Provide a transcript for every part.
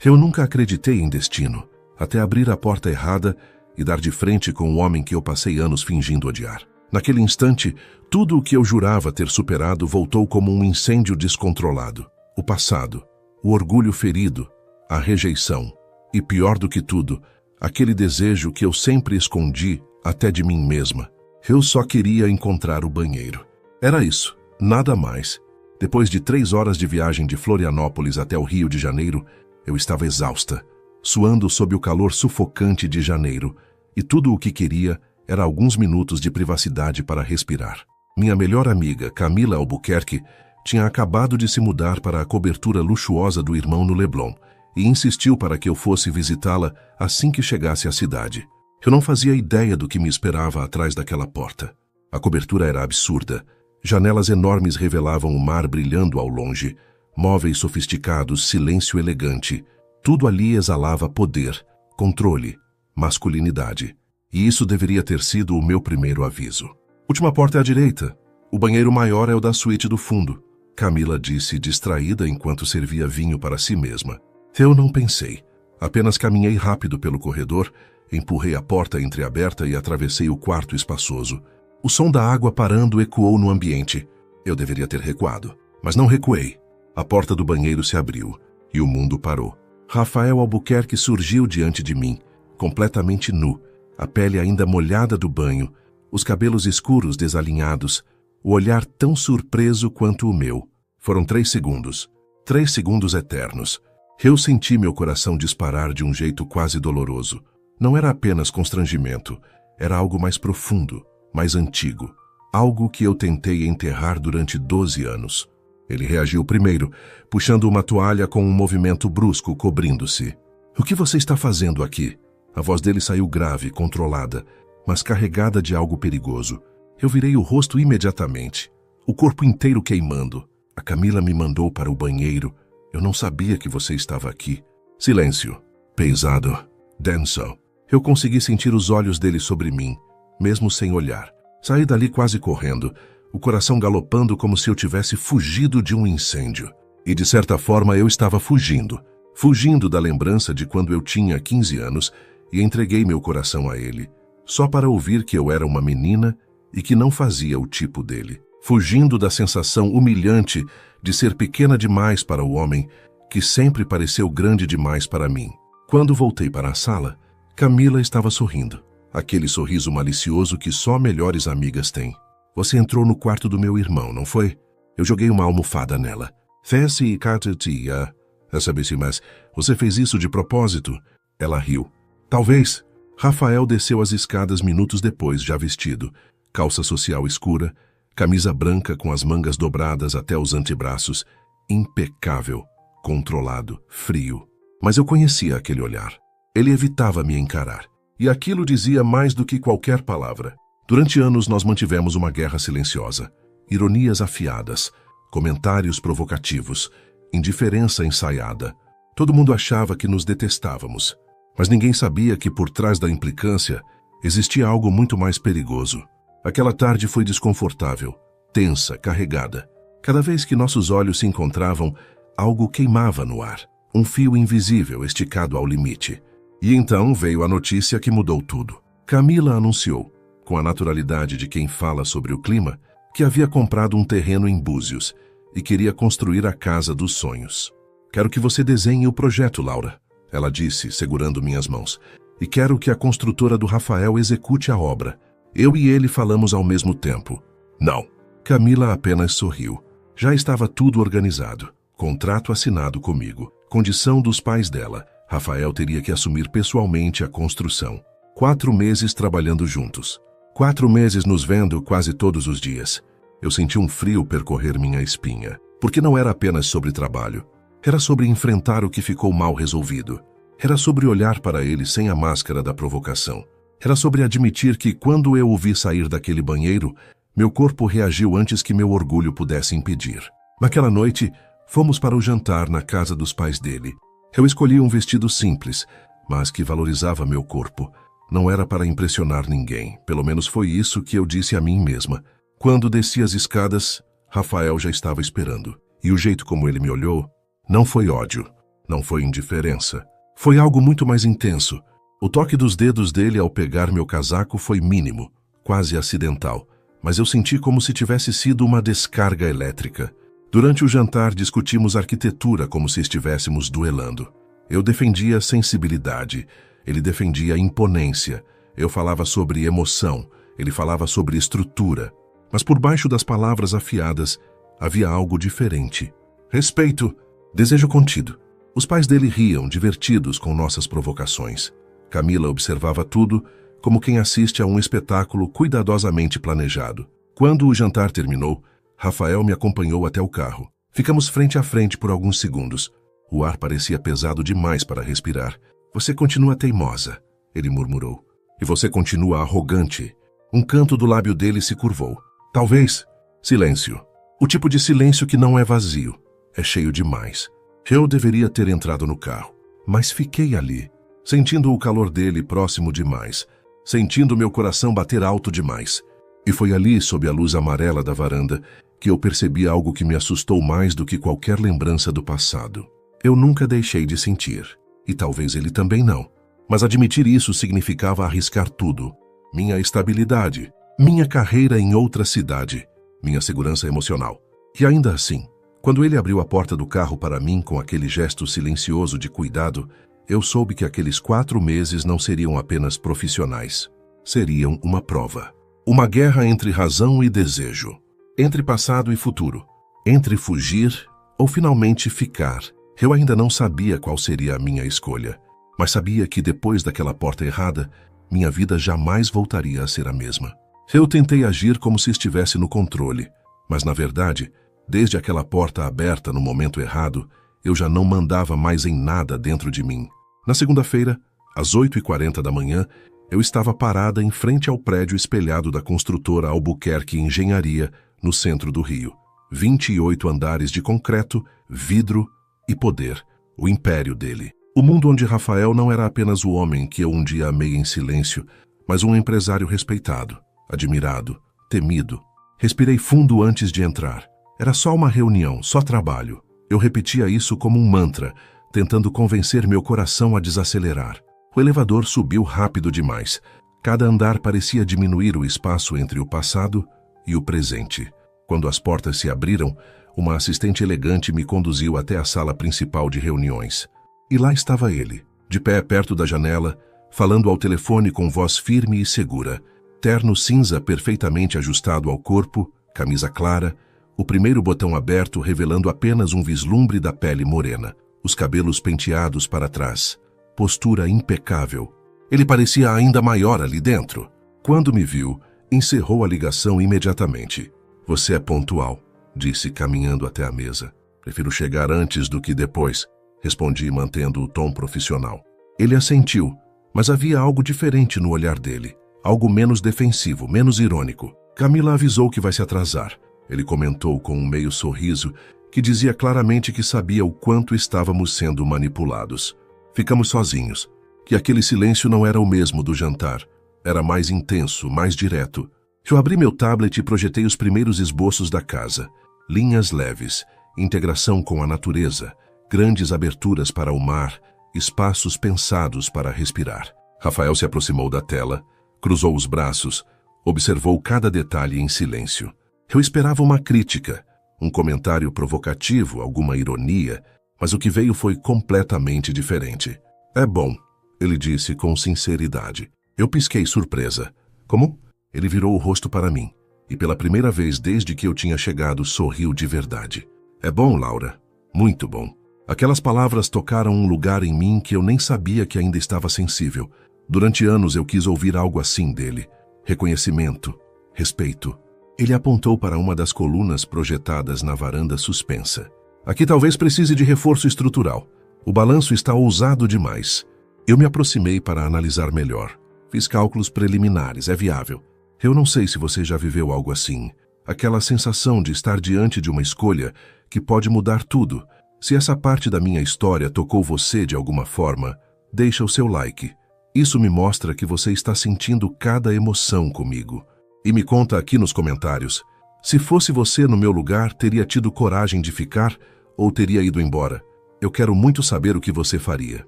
Eu nunca acreditei em destino, até abrir a porta errada e dar de frente com o homem que eu passei anos fingindo odiar. Naquele instante, tudo o que eu jurava ter superado voltou como um incêndio descontrolado. O passado, o orgulho ferido, a rejeição e, pior do que tudo, aquele desejo que eu sempre escondi até de mim mesma. Eu só queria encontrar o banheiro. Era isso, nada mais. Depois de 3 horas de viagem de Florianópolis até o Rio de Janeiro, eu estava exausta, suando sob o calor sufocante de janeiro, e tudo o que queria era alguns minutos de privacidade para respirar. Minha melhor amiga, Camila Albuquerque, tinha acabado de se mudar para a cobertura luxuosa do irmão no Leblon e insistiu para que eu fosse visitá-la assim que chegasse à cidade. Eu não fazia ideia do que me esperava atrás daquela porta. A cobertura era absurda. Janelas enormes revelavam o mar brilhando ao longe, móveis sofisticados, silêncio elegante. Tudo ali exalava poder, controle, masculinidade. E isso deveria ter sido o meu primeiro aviso. Última porta é à direita. O banheiro maior é o da suíte do fundo, Camila disse, distraída enquanto servia vinho para si mesma. Eu não pensei. Apenas caminhei rápido pelo corredor, empurrei a porta entreaberta e atravessei o quarto espaçoso. O som da água parando ecoou no ambiente. Eu deveria ter recuado, mas não recuei. A porta do banheiro se abriu e o mundo parou. Rafael Albuquerque surgiu diante de mim, completamente nu, a pele ainda molhada do banho, os cabelos escuros desalinhados, o olhar tão surpreso quanto o meu. Foram 3 segundos. 3 segundos eternos. Eu senti meu coração disparar de um jeito quase doloroso. Não era apenas constrangimento, era algo mais profundo, mais antigo. Algo que eu tentei enterrar durante 12 anos. Ele reagiu primeiro, puxando uma toalha com um movimento brusco, cobrindo-se. "O que você está fazendo aqui?" A voz dele saiu grave, controlada, mas carregada de algo perigoso. Eu virei o rosto imediatamente, o corpo inteiro queimando. "A Camila me mandou para o banheiro. Eu não sabia que você estava aqui." Silêncio. Pesado. Denso. Eu consegui sentir os olhos dele sobre mim, mesmo sem olhar. Saí dali quase correndo, o coração galopando como se eu tivesse fugido de um incêndio. E de certa forma eu estava fugindo. Fugindo da lembrança de quando eu tinha 15 anos e entreguei meu coração a ele, só para ouvir que eu era uma menina e que não fazia o tipo dele. Fugindo da sensação humilhante de ser pequena demais para o homem que sempre pareceu grande demais para mim. Quando voltei para a sala, Camila estava sorrindo. Aquele sorriso malicioso que só melhores amigas têm. "Você entrou no quarto do meu irmão, não foi? Eu joguei uma almofada nela. Fez e cartetia. Mas você fez isso de propósito?" Ela riu. "Talvez." Rafael desceu as escadas minutos depois, já vestido. Calça social escura, camisa branca com as mangas dobradas até os antebraços. Impecável, controlado, frio. Mas eu conhecia aquele olhar. Ele evitava me encarar. E aquilo dizia mais do que qualquer palavra. Durante anos nós mantivemos uma guerra silenciosa. Ironias afiadas, comentários provocativos, indiferença ensaiada. Todo mundo achava que nos detestávamos. Mas ninguém sabia que por trás da implicância existia algo muito mais perigoso. Aquela tarde foi desconfortável, tensa, carregada. Cada vez que nossos olhos se encontravam, algo queimava no ar. Um fio invisível esticado ao limite. E então veio a notícia que mudou tudo. Camila anunciou, com a naturalidade de quem fala sobre o clima, que havia comprado um terreno em Búzios e queria construir a casa dos sonhos. "Quero que você desenhe o projeto, Laura," ela disse, segurando minhas mãos. "E quero que a construtora do Rafael execute a obra. Eu e ele falamos ao mesmo tempo." "Não." Camila apenas sorriu. Já estava tudo organizado. Contrato assinado comigo. Condição dos pais dela. Rafael teria que assumir pessoalmente a construção. 4 meses trabalhando juntos. 4 meses nos vendo quase todos os dias. Eu senti um frio percorrer minha espinha. Porque não era apenas sobre trabalho. Era sobre enfrentar o que ficou mal resolvido. Era sobre olhar para ele sem a máscara da provocação. Era sobre admitir que quando eu o vi sair daquele banheiro, meu corpo reagiu antes que meu orgulho pudesse impedir. Naquela noite, fomos para o jantar na casa dos pais dele. Eu escolhi um vestido simples, mas que valorizava meu corpo. Não era para impressionar ninguém, pelo menos foi isso que eu disse a mim mesma. Quando desci as escadas, Rafael já estava esperando. E o jeito como ele me olhou não foi ódio, Não foi indiferença. Foi algo muito mais intenso. O toque dos dedos dele ao pegar meu casaco foi mínimo, quase acidental, mas eu senti como se tivesse sido uma descarga elétrica. Durante o jantar, discutimos arquitetura como se estivéssemos duelando. Eu defendia sensibilidade, ele defendia imponência. Eu falava sobre emoção, ele falava sobre estrutura. Mas por baixo das palavras afiadas, havia algo diferente. Respeito, desejo contido. Os pais dele riam, divertidos com nossas provocações. Camila observava tudo, como quem assiste a um espetáculo cuidadosamente planejado. Quando o jantar terminou, Rafael me acompanhou até o carro. Ficamos frente a frente por alguns segundos. O ar parecia pesado demais para respirar. Você continua teimosa, ele murmurou. E você continua arrogante. Um canto do lábio dele se curvou. Talvez. Silêncio. O tipo de silêncio que não é vazio. É cheio demais. Eu deveria ter entrado no carro, mas fiquei ali, sentindo o calor dele próximo demais, sentindo meu coração bater alto demais. E foi ali, sob a luz amarela da varanda, que eu percebi algo que me assustou mais do que qualquer lembrança do passado. Eu nunca deixei de sentir, e talvez ele também não. Mas admitir isso significava arriscar tudo. Minha estabilidade, minha carreira em outra cidade, minha segurança emocional. E ainda assim, quando ele abriu a porta do carro para mim com aquele gesto silencioso de cuidado, eu soube que aqueles 4 meses não seriam apenas profissionais. Seriam uma prova. Uma guerra entre razão e desejo. Entre passado e futuro. Entre fugir ou finalmente ficar. Eu ainda não sabia qual seria a minha escolha, mas sabia que depois daquela porta errada, minha vida jamais voltaria a ser a mesma. Eu tentei agir como se estivesse no controle, mas na verdade, desde aquela porta aberta no momento errado, eu já não mandava mais em nada dentro de mim. Na segunda-feira, às 8h40 da manhã, eu estava parada em frente ao prédio espelhado da construtora Albuquerque Engenharia, no centro do Rio. 28 andares de concreto, vidro e poder, o império dele. O mundo onde Rafael não era apenas o homem que eu um dia amei em silêncio, mas um empresário respeitado, admirado, temido. Respirei fundo antes de entrar. Era só uma reunião, só trabalho. Eu repetia isso como um mantra, tentando convencer meu coração a desacelerar. O elevador subiu rápido demais. Cada andar parecia diminuir o espaço entre o passado e o presente. Quando as portas se abriram, uma assistente elegante me conduziu até a sala principal de reuniões. E lá estava ele, de pé perto da janela, falando ao telefone com voz firme e segura. Terno cinza perfeitamente ajustado ao corpo, camisa clara, o primeiro botão aberto revelando apenas um vislumbre da pele morena, os cabelos penteados para trás, postura impecável. Ele parecia ainda maior ali dentro. Quando me viu, encerrou a ligação imediatamente. Você é pontual, disse caminhando até a mesa. Prefiro chegar antes do que depois, respondi mantendo o tom profissional. Ele assentiu, mas havia algo diferente no olhar dele, algo menos defensivo, menos irônico. Camila avisou que vai se atrasar. Ele comentou com um meio sorriso que dizia claramente que sabia o quanto estávamos sendo manipulados. Ficamos sozinhos, que aquele silêncio não era o mesmo do jantar. Era mais intenso, mais direto. Eu abri meu tablet e projetei os primeiros esboços da casa. Linhas leves, integração com a natureza, grandes aberturas para o mar, espaços pensados para respirar. Rafael se aproximou da tela, cruzou os braços, observou cada detalhe em silêncio. Eu esperava uma crítica, um comentário provocativo, alguma ironia, mas o que veio foi completamente diferente. É bom, ele disse com sinceridade. Eu pisquei surpresa. Como? Ele virou o rosto para mim, e pela primeira vez desde que eu tinha chegado, sorriu de verdade. É bom, Laura. Muito bom. Aquelas palavras tocaram um lugar em mim que eu nem sabia que ainda estava sensível. Durante anos eu quis ouvir algo assim dele. Reconhecimento, respeito. Ele apontou para uma das colunas projetadas na varanda suspensa. Aqui talvez precise de reforço estrutural. O balanço está ousado demais. Eu me aproximei para analisar melhor. Fiz cálculos preliminares, é viável. Eu não sei se você já viveu algo assim. Aquela sensação de estar diante de uma escolha que pode mudar tudo. Se essa parte da minha história tocou você de alguma forma, deixa o seu like. Isso me mostra que você está sentindo cada emoção comigo. E me conta aqui nos comentários. Se fosse você no meu lugar, teria tido coragem de ficar ou teria ido embora? Eu quero muito saber o que você faria.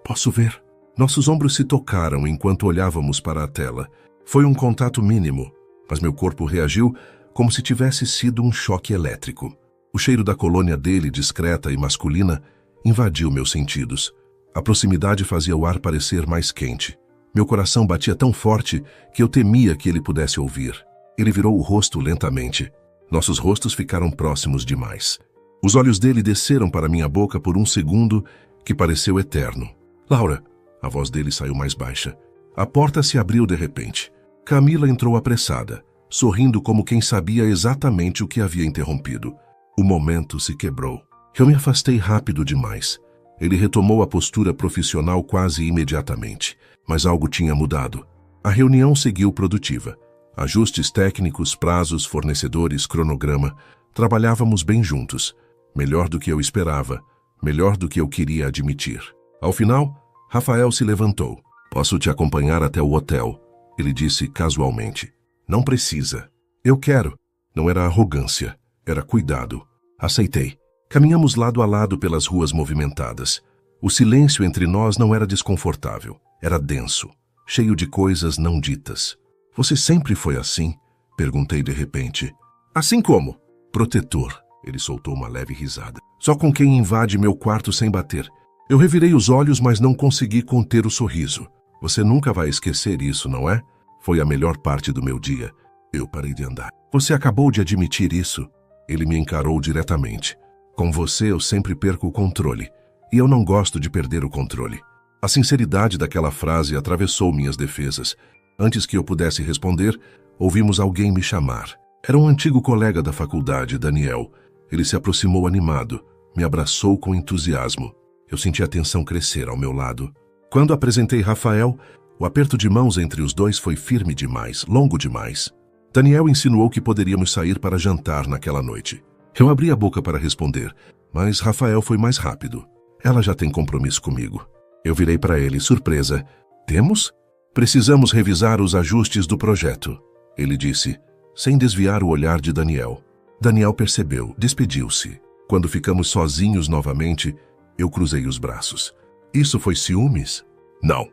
Posso ver? Nossos ombros se tocaram enquanto olhávamos para a tela. Foi um contato mínimo, mas meu corpo reagiu como se tivesse sido um choque elétrico. O cheiro da colônia dele, discreta e masculina, invadiu meus sentidos. A proximidade fazia o ar parecer mais quente. Meu coração batia tão forte que eu temia que ele pudesse ouvir. Ele virou o rosto lentamente. Nossos rostos ficaram próximos demais. Os olhos dele desceram para minha boca por um segundo que pareceu eterno. Laura, a voz dele saiu mais baixa. A porta se abriu de repente. Camila entrou apressada, sorrindo como quem sabia exatamente o que havia interrompido. O momento se quebrou. Eu me afastei rápido demais. Ele retomou a postura profissional quase imediatamente, mas algo tinha mudado. A reunião seguiu produtiva. Ajustes técnicos, prazos, fornecedores, cronograma. Trabalhávamos bem juntos. Melhor do que eu esperava, melhor do que eu queria admitir. Ao final, Rafael se levantou. Posso te acompanhar até o hotel, ele disse casualmente. Não precisa. Eu quero. Não era arrogância, era cuidado. Aceitei. Caminhamos lado a lado pelas ruas movimentadas. O silêncio entre nós não era desconfortável, era denso, cheio de coisas não ditas. Você sempre foi assim? Perguntei de repente. Assim como? Protetor. Ele soltou uma leve risada. Só com quem invade meu quarto sem bater. Eu revirei os olhos, mas não consegui conter o sorriso. Você nunca vai esquecer isso, não é? Foi a melhor parte do meu dia. Eu parei de andar. Você acabou de admitir isso? Ele me encarou diretamente. Com você eu sempre perco o controle. E eu não gosto de perder o controle. A sinceridade daquela frase atravessou minhas defesas. Antes que eu pudesse responder, ouvimos alguém me chamar. Era um antigo colega da faculdade, Daniel. Ele se aproximou animado, me abraçou com entusiasmo. Eu senti a tensão crescer ao meu lado. Quando apresentei Rafael, o aperto de mãos entre os dois foi firme demais, longo demais. Daniel insinuou que poderíamos sair para jantar naquela noite. Eu abri a boca para responder, mas Rafael foi mais rápido. Ela já tem compromisso comigo. Eu virei para ele, surpresa. Temos? Precisamos revisar os ajustes do projeto, ele disse, sem desviar o olhar de Daniel. Daniel percebeu, despediu-se. Quando ficamos sozinhos novamente, eu cruzei os braços. Isso foi ciúmes? Não.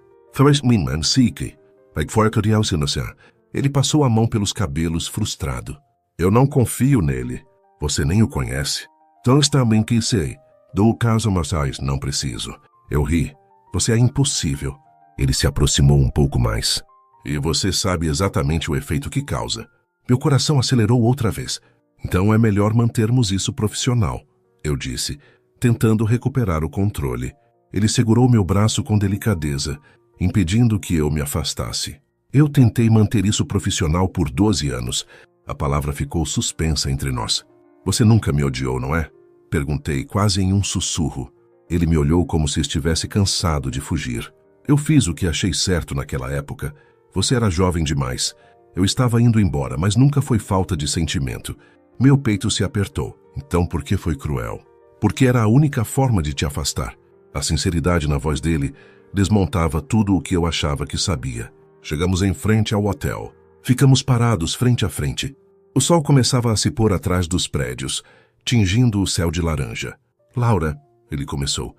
Ele passou a mão pelos cabelos, frustrado. Eu não confio nele. Você nem o conhece. Então também que sei. Do caso Massais, não preciso. Eu ri. Você é impossível. Ele se aproximou um pouco mais. E você sabe exatamente o efeito que causa. Meu coração acelerou outra vez. Então é melhor mantermos isso profissional, eu disse, tentando recuperar o controle. Ele segurou meu braço com delicadeza, impedindo que eu me afastasse. Eu tentei manter isso profissional por 12 anos. A palavra ficou suspensa entre nós. Você nunca me odiou, não é? Perguntei, quase em um sussurro. Ele me olhou como se estivesse cansado de fugir. Eu fiz o que achei certo naquela época. Você era jovem demais. Eu estava indo embora, mas nunca foi falta de sentimento. Meu peito se apertou. Então por que foi cruel? Porque era a única forma de te afastar. A sinceridade na voz dele desmontava tudo o que eu achava que sabia. Chegamos em frente ao hotel. Ficamos parados frente a frente. O sol começava a se pôr atrás dos prédios, tingindo o céu de laranja. Laura, ele começou.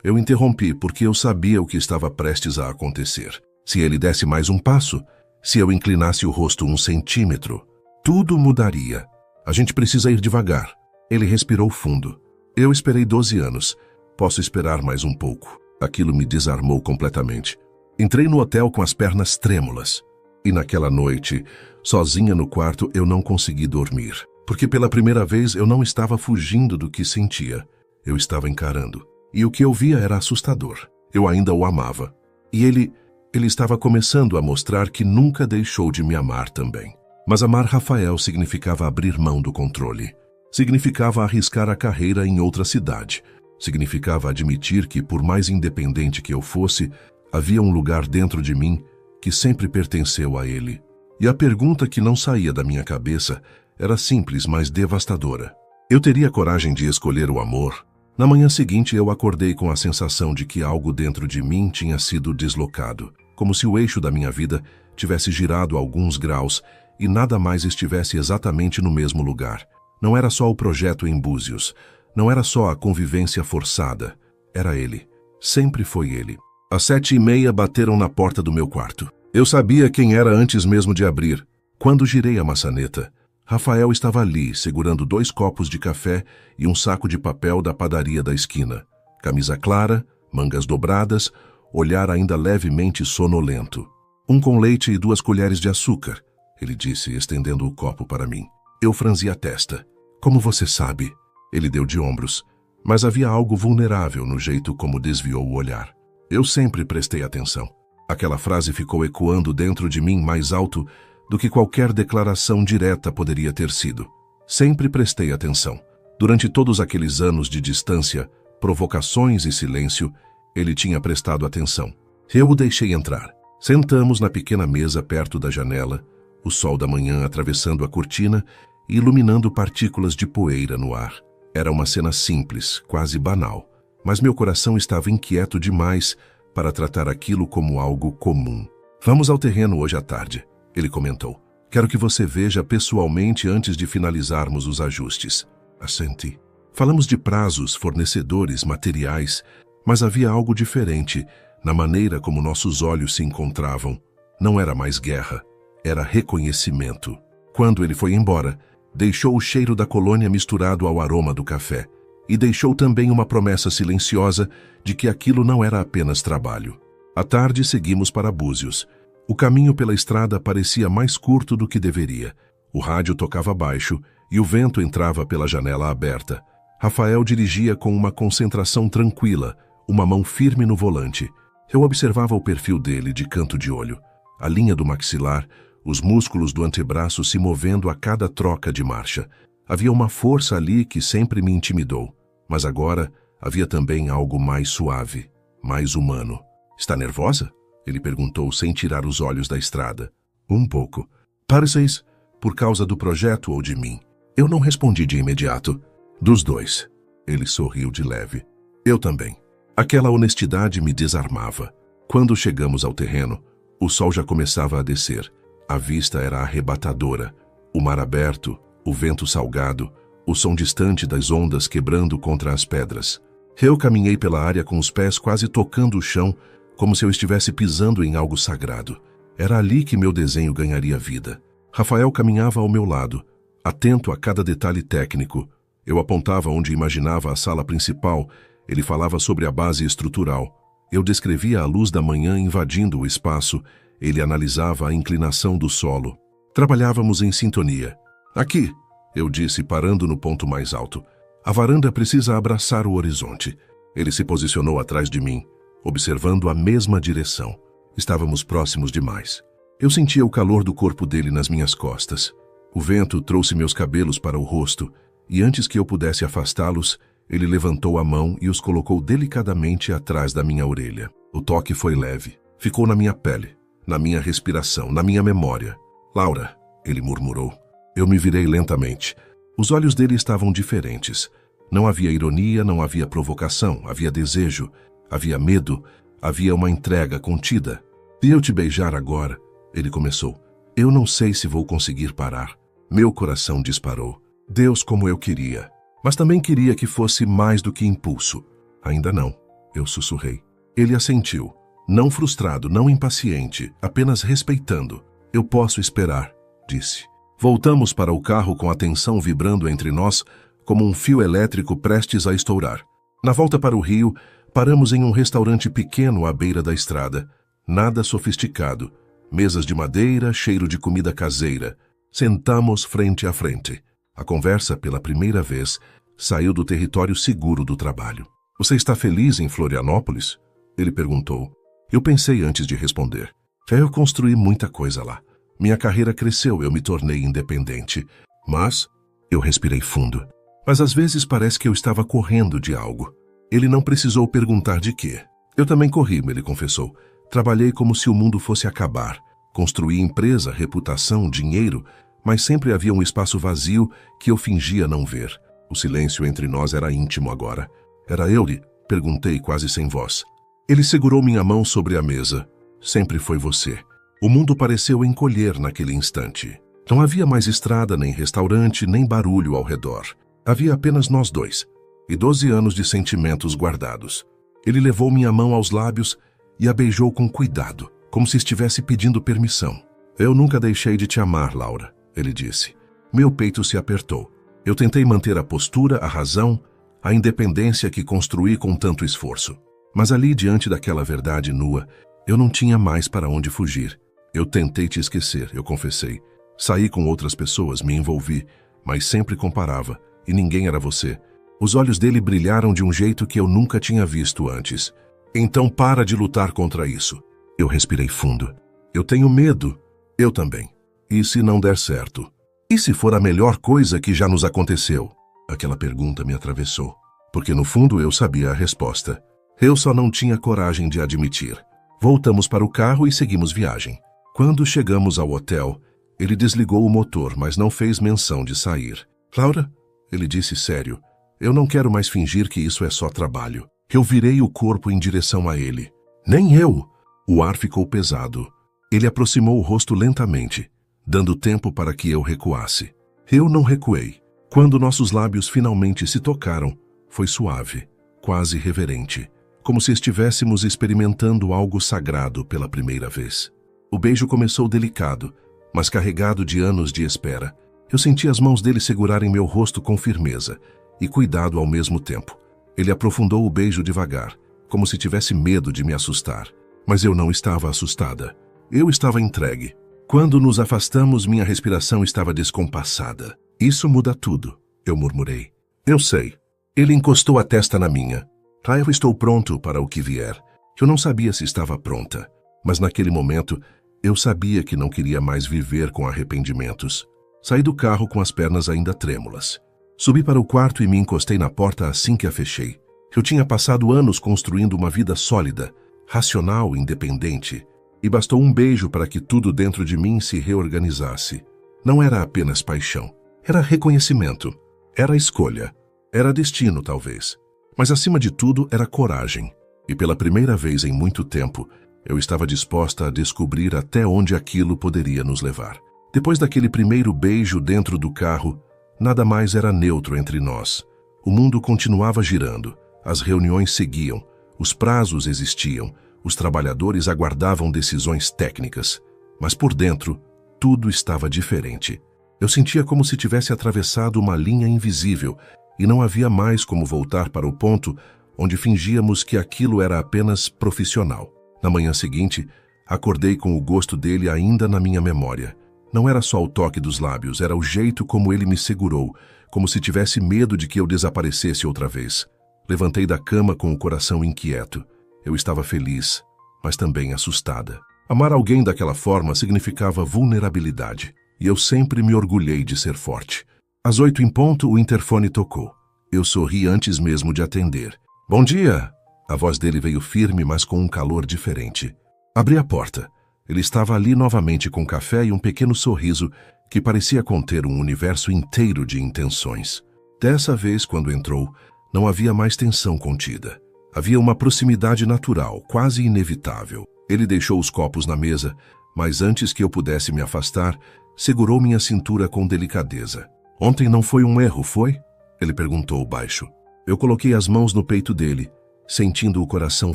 Eu interrompi porque eu sabia o que estava prestes a acontecer. Se ele desse mais um passo, se eu inclinasse o rosto 1 centímetro, tudo mudaria. A gente precisa ir devagar. Ele respirou fundo. Eu esperei 12 anos. Posso esperar mais um pouco. Aquilo me desarmou completamente. Entrei no hotel com as pernas trêmulas. E naquela noite, sozinha no quarto, eu não consegui dormir. Porque pela primeira vez eu não estava fugindo do que sentia. Eu estava encarando. E o que eu via era assustador. Eu ainda o amava. E ele estava começando a mostrar que nunca deixou de me amar também. Mas amar Rafael significava abrir mão do controle. Significava arriscar a carreira em outra cidade. Significava admitir que, por mais independente que eu fosse, havia um lugar dentro de mim que sempre pertenceu a ele. E a pergunta que não saía da minha cabeça era simples, mas devastadora. Eu teria coragem de escolher o amor? Na manhã seguinte, eu acordei com a sensação de que algo dentro de mim tinha sido deslocado, como se o eixo da minha vida tivesse girado alguns graus e nada mais estivesse exatamente no mesmo lugar. Não era só o projeto em Búzios. Não era só a convivência forçada, era ele. Sempre foi ele. Às 7h30 bateram na porta do meu quarto. Eu sabia quem era antes mesmo de abrir. Quando girei a maçaneta, Rafael estava ali, segurando 2 copos de café e um saco de papel da padaria da esquina. Camisa clara, mangas dobradas, olhar ainda levemente sonolento. "Um com leite e 2 colheres de açúcar", ele disse, estendendo o copo para mim. Eu franzi a testa. "Como você sabe?" Ele deu de ombros, mas havia algo vulnerável no jeito como desviou o olhar. Eu sempre prestei atenção. Aquela frase ficou ecoando dentro de mim mais alto do que qualquer declaração direta poderia ter sido. Sempre prestei atenção. Durante todos aqueles anos de distância, provocações e silêncio, ele tinha prestado atenção. Eu o deixei entrar. Sentamos na pequena mesa perto da janela, o sol da manhã atravessando a cortina e iluminando partículas de poeira no ar. Era uma cena simples, quase banal, mas meu coração estava inquieto demais para tratar aquilo como algo comum. "Vamos ao terreno hoje à tarde", ele comentou. "Quero que você veja pessoalmente antes de finalizarmos os ajustes." Assenti. Falamos de prazos, fornecedores, materiais, mas havia algo diferente na maneira como nossos olhos se encontravam. Não era mais guerra, era reconhecimento. Quando ele foi embora, deixou o cheiro da colônia misturado ao aroma do café. E deixou também uma promessa silenciosa de que aquilo não era apenas trabalho. À tarde seguimos para Búzios. O caminho pela estrada parecia mais curto do que deveria. O rádio tocava baixo e o vento entrava pela janela aberta. Rafael dirigia com uma concentração tranquila, uma mão firme no volante. Eu observava o perfil dele de canto de olho. A linha do maxilar, os músculos do antebraço se movendo a cada troca de marcha. Havia uma força ali que sempre me intimidou. Mas agora havia também algo mais suave, mais humano. "Está nervosa?" ele perguntou sem tirar os olhos da estrada. "Um pouco." "Pareces por causa do projeto ou de mim?" Eu não respondi de imediato. "Dos dois." Ele sorriu de leve. "Eu também." Aquela honestidade me desarmava. Quando chegamos ao terreno, o sol já começava a descer. A vista era arrebatadora. O mar aberto, o vento salgado, o som distante das ondas quebrando contra as pedras. Eu caminhei pela área com os pés quase tocando o chão, como se eu estivesse pisando em algo sagrado. Era ali que meu desenho ganharia vida. Rafael caminhava ao meu lado, atento a cada detalhe técnico. Eu apontava onde imaginava a sala principal, ele falava sobre a base estrutural. Eu descrevia a luz da manhã invadindo o espaço, ele analisava a inclinação do solo. Trabalhávamos em sintonia. "Aqui", eu disse, parando no ponto mais alto. "A varanda precisa abraçar o horizonte." Ele se posicionou atrás de mim, observando a mesma direção. Estávamos próximos demais. Eu sentia o calor do corpo dele nas minhas costas. O vento trouxe meus cabelos para o rosto, e antes que eu pudesse afastá-los, ele levantou a mão e os colocou delicadamente atrás da minha orelha. O toque foi leve. Ficou na minha pele, na minha respiração, na minha memória. "Laura", ele murmurou. Eu me virei lentamente. Os olhos dele estavam diferentes. Não havia ironia, não havia provocação, havia desejo, havia medo, havia uma entrega contida. "Se eu te beijar agora", ele começou, "eu não sei se vou conseguir parar." Meu coração disparou. Deus, como eu queria. Mas também queria que fosse mais do que impulso. "Ainda não", eu sussurrei. Ele assentiu, não frustrado, não impaciente, apenas respeitando. "Eu posso esperar", disse. Voltamos para o carro com a tensão vibrando entre nós, como um fio elétrico prestes a estourar. Na volta para o Rio, paramos em um restaurante pequeno à beira da estrada. Nada sofisticado. Mesas de madeira, cheiro de comida caseira. Sentamos frente a frente. A conversa, pela primeira vez, saiu do território seguro do trabalho. "Você está feliz em Florianópolis?" ele perguntou. Eu pensei antes de responder. Eu construí muita coisa lá. Minha carreira cresceu, eu me tornei independente. Mas eu respirei fundo. Mas às vezes parece que eu estava correndo de algo. Ele não precisou perguntar de quê. Eu também corri, ele confessou. Trabalhei como se o mundo fosse acabar. Construí empresa, reputação, dinheiro, mas sempre havia um espaço vazio que eu fingia não ver. O silêncio entre nós era íntimo agora. "Era eu?" perguntei quase sem voz. Ele segurou minha mão sobre a mesa. "Sempre foi você." O mundo pareceu encolher naquele instante. Não havia mais estrada, nem restaurante, nem barulho ao redor. Havia apenas nós dois. e 12 anos de sentimentos guardados. Ele levou minha mão aos lábios e a beijou com cuidado, como se estivesse pedindo permissão. Eu nunca deixei de te amar, Laura, ele disse. Meu peito se apertou. Eu tentei manter a postura, a razão, a independência que construí com tanto esforço. Mas ali, diante daquela verdade nua, eu não tinha mais para onde fugir. Eu tentei te esquecer, eu confessei. Saí com outras pessoas, me envolvi, mas sempre comparava, e ninguém era você. Os olhos dele brilharam de um jeito que eu nunca tinha visto antes. Então para de lutar contra isso. Eu respirei fundo. Eu tenho medo. Eu também. E se não der certo? E se for a melhor coisa que já nos aconteceu? Aquela pergunta me atravessou, porque no fundo eu sabia a resposta. Eu só não tinha coragem de admitir. Voltamos para o carro e seguimos viagem. Quando chegamos ao hotel, ele desligou o motor, mas não fez menção de sair. Laura, ele disse sério, eu não quero mais fingir que isso é só trabalho. Eu virei o corpo em direção a ele. Nem eu! O ar ficou pesado. Ele aproximou o rosto lentamente, dando tempo para que eu recuasse. Eu não recuei. Quando nossos lábios finalmente se tocaram, foi suave, quase reverente, como se estivéssemos experimentando algo sagrado pela primeira vez. O beijo começou delicado, mas carregado de anos de espera. Eu senti as mãos dele segurarem meu rosto com firmeza e cuidado ao mesmo tempo. Ele aprofundou o beijo devagar, como se tivesse medo de me assustar. Mas eu não estava assustada. Eu estava entregue. Quando nos afastamos, minha respiração estava descompassada. Isso muda tudo, eu murmurei. Eu sei. Ele encostou a testa na minha. Eu estou pronto para o que vier. Eu não sabia se estava pronta, mas naquele momento eu sabia que não queria mais viver com arrependimentos. Saí do carro com as pernas ainda trêmulas. Subi para o quarto e me encostei na porta assim que a fechei. Eu tinha passado anos construindo uma vida sólida, racional, independente, e bastou um beijo para que tudo dentro de mim se reorganizasse. Não era apenas paixão, era reconhecimento, era escolha, era destino talvez, mas acima de tudo era coragem. E pela primeira vez em muito tempo, eu estava disposta a descobrir até onde aquilo poderia nos levar. Depois daquele primeiro beijo dentro do carro, nada mais era neutro entre nós. O mundo continuava girando, as reuniões seguiam, os prazos existiam, os trabalhadores aguardavam decisões técnicas. Mas por dentro, tudo estava diferente. Eu sentia como se tivesse atravessado uma linha invisível e não havia mais como voltar para o ponto onde fingíamos que aquilo era apenas profissional. Na manhã seguinte, acordei com o gosto dele ainda na minha memória. Não era só o toque dos lábios, era o jeito como ele me segurou, como se tivesse medo de que eu desaparecesse outra vez. Levantei da cama com o coração inquieto. Eu estava feliz, mas também assustada. Amar alguém daquela forma significava vulnerabilidade, e eu sempre me orgulhei de ser forte. Às 8 em ponto, o interfone tocou. Eu sorri antes mesmo de atender. Bom dia! A voz dele veio firme, mas com um calor diferente. Abri a porta. Ele estava ali novamente com café e um pequeno sorriso que parecia conter um universo inteiro de intenções. Dessa vez, quando entrou, não havia mais tensão contida. Havia uma proximidade natural, quase inevitável. Ele deixou os copos na mesa, mas antes que eu pudesse me afastar, segurou minha cintura com delicadeza. Ontem não foi um erro, foi? Ele perguntou baixo. Eu coloquei as mãos no peito dele, sentindo o coração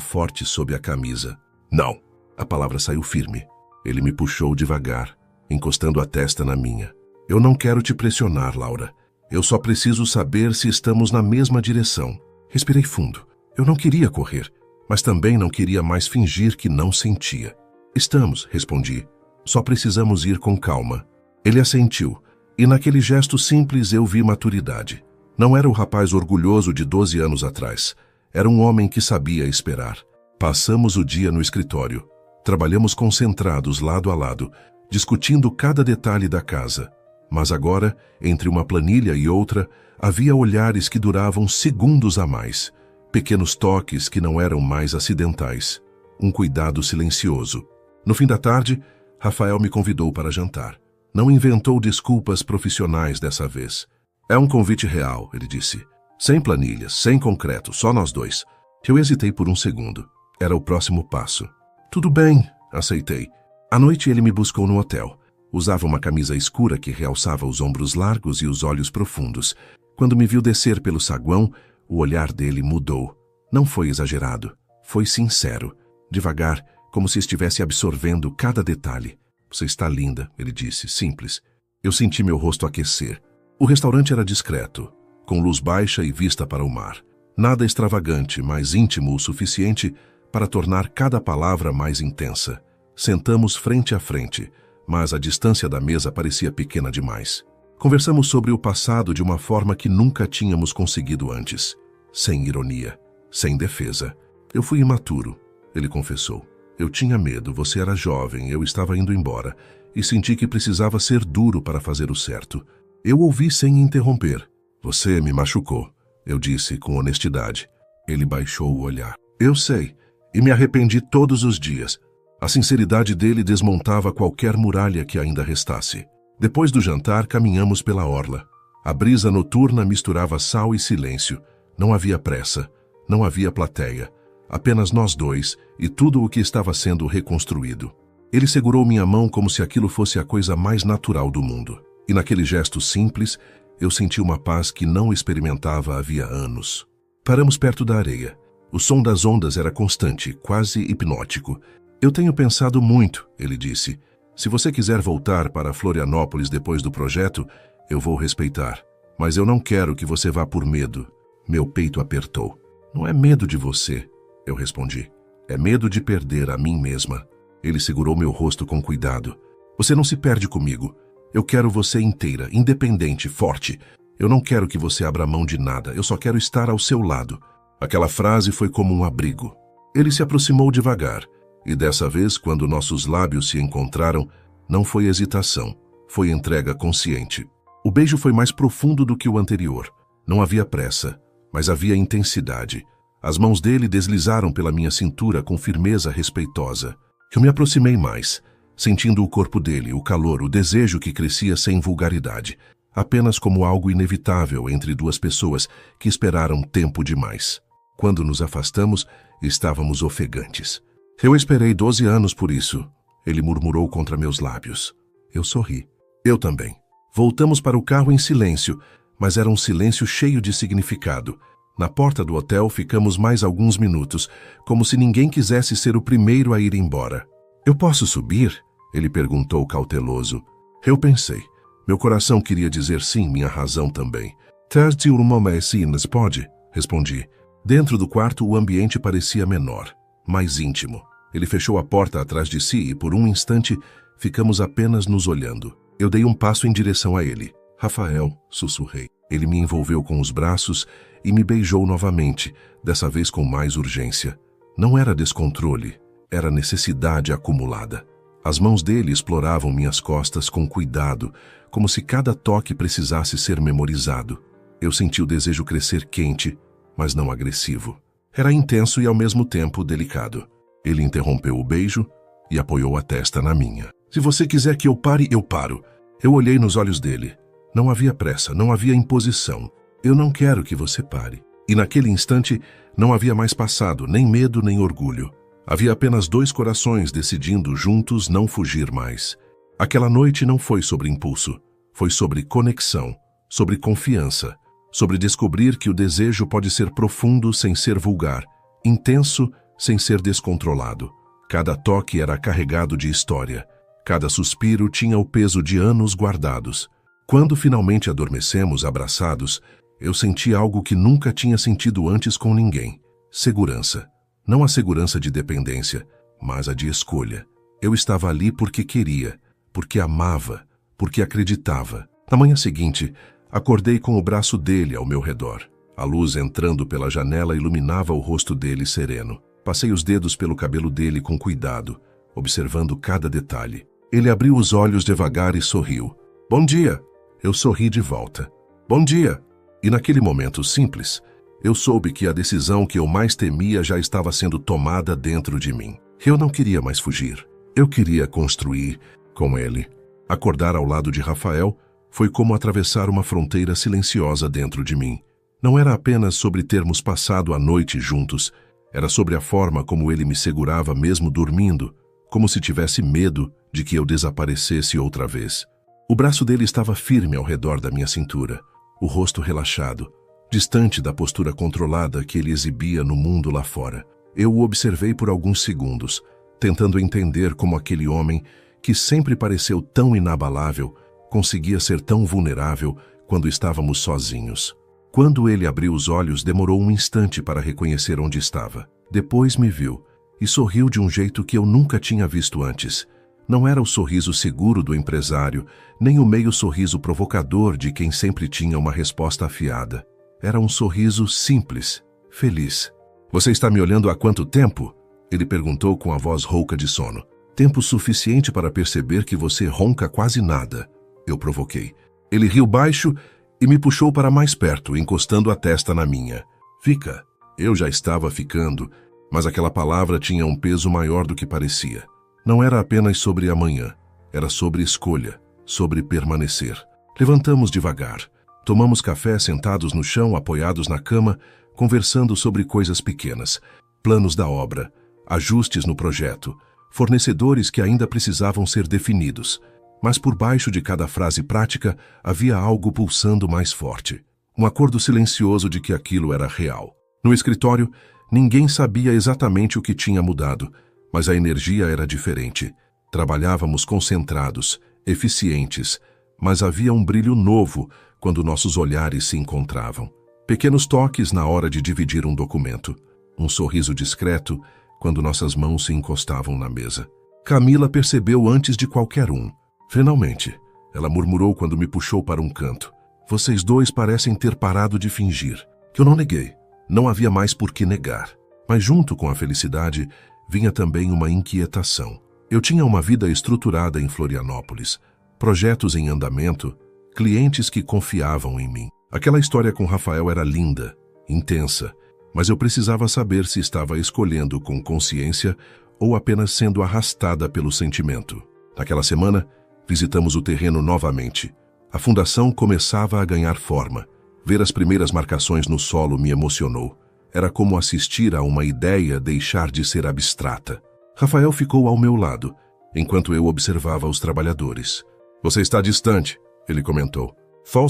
forte sob a camisa. Não. A palavra saiu firme. Ele me puxou devagar, encostando a testa na minha. Eu não quero te pressionar, Laura. Eu só preciso saber se estamos na mesma direção. Respirei fundo. Eu não queria correr, mas também não queria mais fingir que não sentia. Estamos, respondi. Só precisamos ir com calma. Ele assentiu, e naquele gesto simples eu vi maturidade. Não era o rapaz orgulhoso de 12 anos atrás. Era um homem que sabia esperar. Passamos o dia no escritório. Trabalhamos concentrados lado a lado, discutindo cada detalhe da casa. Mas agora, entre uma planilha e outra, havia olhares que duravam segundos a mais. Pequenos toques que não eram mais acidentais. Um cuidado silencioso. No fim da tarde, Rafael me convidou para jantar. Não inventou desculpas profissionais dessa vez. É um convite real, ele disse. Sem planilhas, sem concreto, só nós dois. Eu hesitei por um segundo. Era o próximo passo. Tudo bem, aceitei. À noite ele me buscou no hotel. Usava uma camisa escura que realçava os ombros largos e os olhos profundos. Quando me viu descer pelo saguão, O olhar dele mudou. Não foi exagerado. Foi sincero. Devagar, como se estivesse absorvendo cada detalhe. Você está linda, ele disse, simples. Eu senti meu rosto aquecer. O restaurante era discreto, com luz baixa e vista para o mar. Nada extravagante, mas íntimo o suficiente para tornar cada palavra mais intensa. Sentamos frente a frente, mas a distância da mesa parecia pequena demais. Conversamos sobre o passado de uma forma que nunca tínhamos conseguido antes. Sem ironia, sem defesa. Eu fui imaturo, ele confessou. Eu tinha medo, você era jovem, eu estava indo embora, e senti que precisava ser duro para fazer o certo. Eu ouvi sem interromper. Você me machucou, eu disse com honestidade. Ele baixou o olhar. Eu sei, e me arrependi todos os dias. A sinceridade dele desmontava qualquer muralha que ainda restasse. Depois do jantar, caminhamos pela orla. A brisa noturna misturava sal e silêncio. Não havia pressa, não havia plateia. Apenas nós dois e tudo o que estava sendo reconstruído. Ele segurou minha mão como se aquilo fosse a coisa mais natural do mundo. E naquele gesto simples, eu senti uma paz que não experimentava havia anos. Paramos perto da areia. O som das ondas era constante, quase hipnótico. Eu tenho pensado muito, ele disse. Se você quiser voltar para Florianópolis depois do projeto, eu vou respeitar. Mas eu não quero que você vá por medo. Meu peito apertou. Não é medo de você, eu respondi. É medo de perder a mim mesma. Ele segurou meu rosto com cuidado. Você não se perde comigo. Eu quero você inteira, independente, forte. Eu não quero que você abra mão de nada. Eu só quero estar ao seu lado. Aquela frase foi como um abrigo. Ele se aproximou devagar. E dessa vez, quando nossos lábios se encontraram, não foi hesitação. Foi entrega consciente. O beijo foi mais profundo do que o anterior. Não havia pressa, mas havia intensidade. As mãos dele deslizaram pela minha cintura com firmeza respeitosa. Eu me aproximei mais, sentindo o corpo dele, o calor, o desejo que crescia sem vulgaridade, apenas como algo inevitável entre duas pessoas que esperaram tempo demais. Quando nos afastamos, estávamos ofegantes. Eu esperei 12 anos por isso, ele murmurou contra meus lábios. Eu sorri. Eu também. Voltamos para o carro em silêncio, mas era um silêncio cheio de significado. Na porta do hotel ficamos mais alguns minutos, como se ninguém quisesse ser o primeiro a ir embora. Eu posso subir? Ele perguntou cauteloso. Eu pensei. Meu coração queria dizer sim, minha razão também. Tarde uma messinas, pode? Respondi. Dentro do quarto o ambiente parecia menor, mais íntimo. Ele fechou a porta atrás de si e por um instante ficamos apenas nos olhando. Eu dei um passo em direção a ele. Rafael, sussurrei. Ele me envolveu com os braços e me beijou novamente, dessa vez com mais urgência. Não era descontrole, era necessidade acumulada. As mãos dele exploravam minhas costas com cuidado, como se cada toque precisasse ser memorizado. Eu senti o desejo crescer quente, mas não agressivo. Era intenso e ao mesmo tempo delicado. Ele interrompeu o beijo e apoiou a testa na minha. Se você quiser que eu pare, eu paro. Eu olhei nos olhos dele. Não havia pressa, não havia imposição. Eu não quero que você pare. E naquele instante, não havia mais passado, nem medo, nem orgulho. Havia apenas dois corações decidindo juntos não fugir mais. Aquela noite não foi sobre impulso. Foi sobre conexão, sobre confiança, sobre descobrir que o desejo pode ser profundo sem ser vulgar, intenso sem ser descontrolado. Cada toque era carregado de história. Cada suspiro tinha o peso de anos guardados. Quando finalmente adormecemos abraçados, eu senti algo que nunca tinha sentido antes com ninguém. Segurança. Não a segurança de dependência, mas a de escolha. Eu estava ali porque queria, porque amava, porque acreditava. Na manhã seguinte, acordei com o braço dele ao meu redor. A luz entrando pela janela iluminava o rosto dele sereno. Passei os dedos pelo cabelo dele com cuidado, observando cada detalhe. Ele abriu os olhos devagar e sorriu. Bom dia! Eu sorri de volta. Bom dia! E naquele momento simples, eu soube que a decisão que eu mais temia já estava sendo tomada dentro de mim. Eu não queria mais fugir. Eu queria construir com ele. Acordar ao lado de Rafael foi como atravessar uma fronteira silenciosa dentro de mim. Não era apenas sobre termos passado a noite juntos, era sobre a forma como ele me segurava mesmo dormindo, como se tivesse medo de que eu desaparecesse outra vez. O braço dele estava firme ao redor da minha cintura, o rosto relaxado. distante da postura controlada que ele exibia no mundo lá fora. Eu o observei por alguns segundos, tentando entender como aquele homem, que sempre pareceu tão inabalável, conseguia ser tão vulnerável quando estávamos sozinhos. Quando ele abriu os olhos, demorou um instante para reconhecer onde estava. Depois me viu e sorriu de um jeito que eu nunca tinha visto antes. Não era o sorriso seguro do empresário, nem o meio sorriso provocador de quem sempre tinha uma resposta afiada. Era um sorriso simples, feliz. "Você está me olhando há quanto tempo?" Ele perguntou com a voz rouca de sono. "Tempo suficiente para perceber que você ronca quase nada." Eu provoquei. Ele riu baixo e me puxou para mais perto, encostando a testa na minha. "Fica." Eu já estava ficando, mas aquela palavra tinha um peso maior do que parecia. Não era apenas sobre amanhã, era sobre escolha, sobre permanecer. Levantamos devagar. Tomamos café sentados no chão, apoiados na cama, conversando sobre coisas pequenas, planos da obra, ajustes no projeto, fornecedores que ainda precisavam ser definidos. Mas por baixo de cada frase prática havia algo pulsando mais forte. Um acordo silencioso de que aquilo era real. No escritório, ninguém sabia exatamente o que tinha mudado, mas a energia era diferente. Trabalhávamos concentrados, eficientes, mas havia um brilho novo quando nossos olhares se encontravam. Pequenos toques na hora de dividir um documento. Um sorriso discreto quando nossas mãos se encostavam na mesa. Camila percebeu antes de qualquer um. "Finalmente," ela murmurou quando me puxou para um canto. "Vocês dois parecem ter parado de fingir." Eu não neguei. Não havia mais por que negar. Mas junto com a felicidade, vinha também uma inquietação. Eu tinha uma vida estruturada em Florianópolis, projetos em andamento, clientes que confiavam em mim. Aquela história com Rafael era linda, intensa, mas eu precisava saber se estava escolhendo com consciência ou apenas sendo arrastada pelo sentimento. Naquela semana, visitamos o terreno novamente. A fundação começava a ganhar forma. Ver as primeiras marcações no solo me emocionou. Era como assistir a uma ideia deixar de ser abstrata. Rafael ficou ao meu lado, enquanto eu observava os trabalhadores. "Você está distante," ele comentou. Só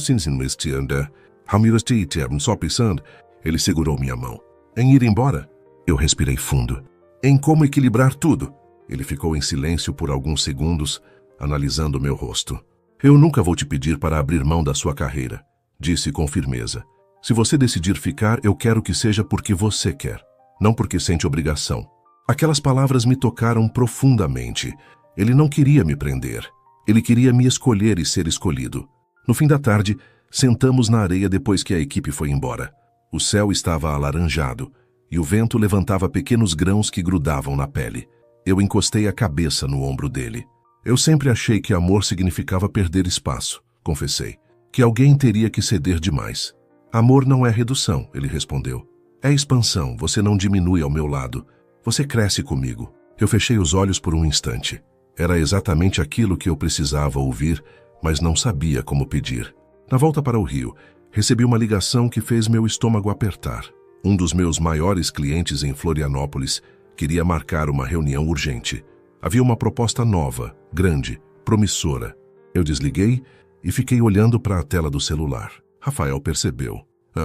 pensando, ele segurou minha mão. "Em ir embora?" Eu respirei fundo. "Em como equilibrar tudo?" Ele ficou em silêncio por alguns segundos, analisando meu rosto. "Eu nunca vou te pedir para abrir mão da sua carreira," disse com firmeza. "Se você decidir ficar, eu quero que seja porque você quer, não porque sente obrigação." Aquelas palavras me tocaram profundamente. Ele não queria me prender. Ele queria me escolher e ser escolhido. No fim da tarde, sentamos na areia depois que a equipe foi embora. O céu estava alaranjado e o vento levantava pequenos grãos que grudavam na pele. Eu encostei a cabeça no ombro dele. "Eu sempre achei que amor significava perder espaço," confessei. "Que alguém teria que ceder demais." "Amor não é redução," ele respondeu. "É expansão, você não diminui ao meu lado. Você cresce comigo." Eu fechei os olhos por um instante. Era exatamente aquilo que eu precisava ouvir, mas não sabia como pedir. Na volta para o Rio, recebi uma ligação que fez meu estômago apertar. Um dos meus maiores clientes em Florianópolis queria marcar uma reunião urgente. Havia uma proposta nova, grande, promissora. Eu desliguei e fiquei olhando para a tela do celular. Rafael percebeu.